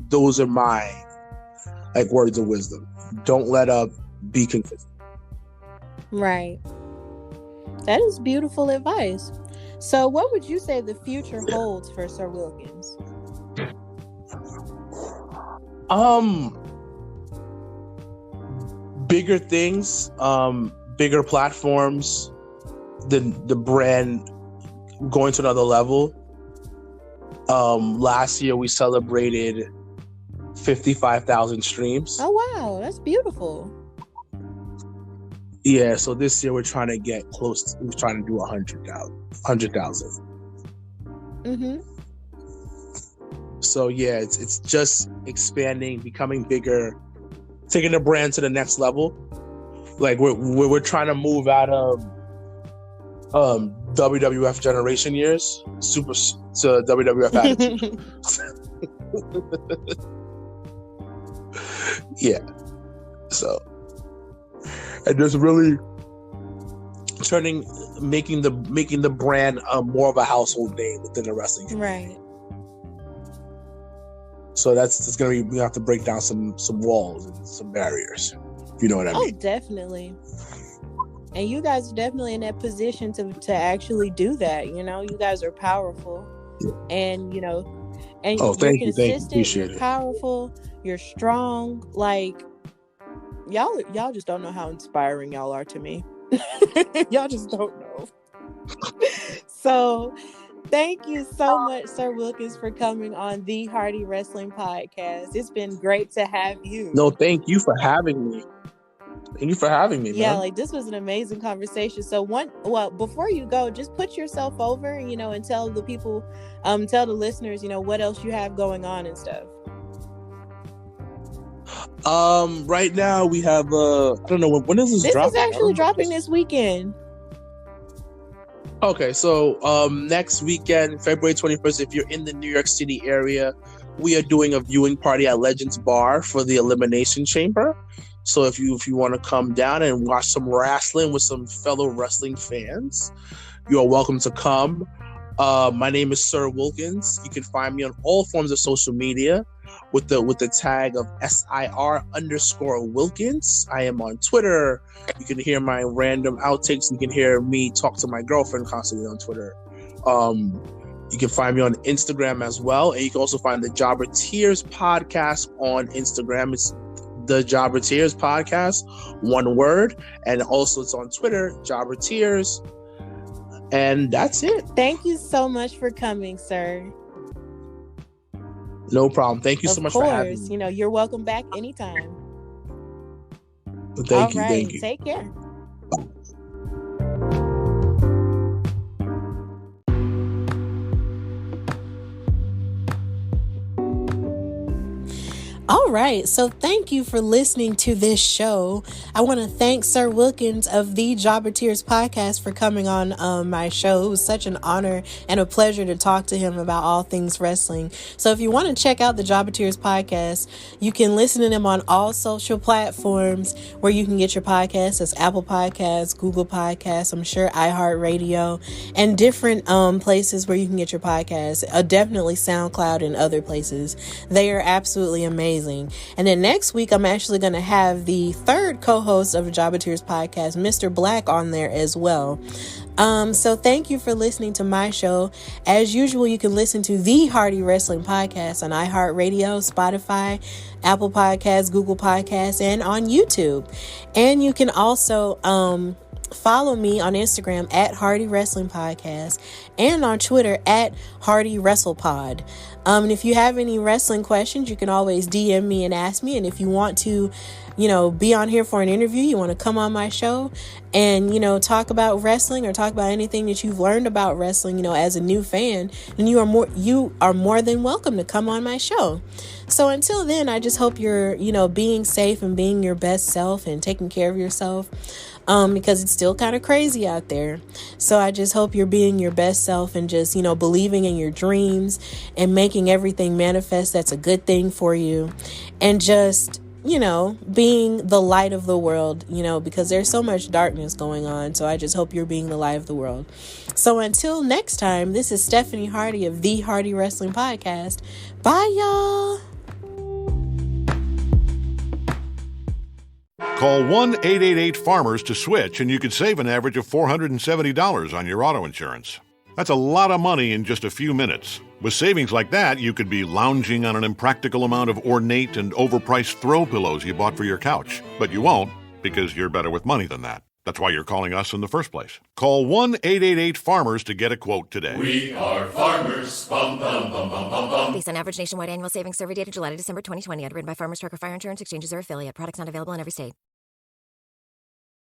those are my like words of wisdom. Don't let up. Be consistent. Right. That is beautiful advice. So what would you say the future holds for Sir Wilkins? Bigger things, bigger platforms, the brand going to another level. Last year we celebrated 55,000 streams. Oh wow, that's beautiful. Yeah, so this year we're trying to get close. We're trying to do 100,000. Mm-hmm. So yeah, it's just expanding, becoming bigger, taking the brand to the next level. Like we're trying to move out of WWF generation years, super to WWF attitude. Yeah. So, and just really making the brand more of a household name within the wrestling community. Right. So it's gonna be, we have to break down some walls and some barriers. If you know what I mean. Oh, definitely. And you guys are definitely in that position to actually do that. You know, you guys are powerful, and and you're consistent. Appreciate you're it. Powerful. You're strong. Like y'all just don't know how inspiring y'all are to me. Y'all just don't know. So, thank you so much, Sir Wilkins, for coming on the Hardy Wrestling Podcast. It's been great to have you. No, thank you for having me. Thank you for having me, Yeah, man. like this was an amazing conversation. So before you go, just put yourself over, and tell the people, tell the listeners, what else you have going on and stuff. Right now we have I don't know when is this dropping? This is actually dropping this weekend. Okay, so next weekend, February 21st, if you're in the New York City area, we are doing a viewing party at Legends Bar for the Elimination Chamber. So if you want to come down and watch some wrestling with some fellow wrestling fans, you are welcome to come. My name is Sir Wilkins. You can find me on all forms of social media with the tag of SIR_Wilkins. I am on Twitter. You can hear my random outtakes. You can hear me talk to my girlfriend constantly on Twitter. You can find me on Instagram as well. And you can also find the Jobber Tears podcast on Instagram. It's the Jobber Tears podcast, one word. And also it's on Twitter, Jobber Tears. And that's it. Thank you so much for coming, sir. No problem. Thank you so much for having me. You're welcome back anytime. Thank you. Take care. All right, so thank you for listening to this show. I want to thank Sir Wilkins of the Jobber Tears podcast for coming on my show. It was such an honor and a pleasure to talk to him about all things wrestling. So if you want to check out the Jobber Tears podcast, you can listen to them on all social platforms where you can get your podcasts. That's Apple Podcasts, Google Podcasts, I'm sure iHeartRadio, and different places where you can get your podcasts. Definitely SoundCloud and other places. They are absolutely amazing. And then next week, I'm actually going to have the third co-host of the Jobber Tears podcast, Mr. Black, on there as well. So thank you for listening to my show. As usual, you can listen to the Hardy Wrestling Podcast on iHeartRadio, Spotify, Apple Podcasts, Google Podcasts, and on YouTube. And you can also follow me on Instagram at Hardy Wrestling Podcast and on Twitter at Hardy WrestlePod. And if you have any wrestling questions, you can always DM me and ask me. And if you want to, be on here for an interview, you want to come on my show and, talk about wrestling or talk about anything that you've learned about wrestling, as a new fan, then you are more than welcome to come on my show. So until then, I just hope you're, being safe and being your best self and taking care of yourself. Because it's still kind of crazy out there. So I just hope you're being your best self and just, believing in your dreams and making everything manifest. That's a good thing for you. And just, being the light of the world, because there's so much darkness going on. So I just hope you're being the light of the world. So until next time, this is Stephanie Hardy of the Hardy Wrestling Podcast. Bye, y'all. Call 1-888-FARMERS to switch, and you could save an average of $470 on your auto insurance. That's a lot of money in just a few minutes. With savings like that, you could be lounging on an impractical amount of ornate and overpriced throw pillows you bought for your couch. But you won't, because you're better with money than that. That's why you're calling us in the first place. Call 1-888-FARMERS to get a quote today. We are farmers. Bum, bum, bum, bum, bum, bum. Based on average nationwide annual savings survey data July to December 2020. Underwritten by Farmers Trucker Fire Insurance Exchanges or affiliate. Products not available in every state.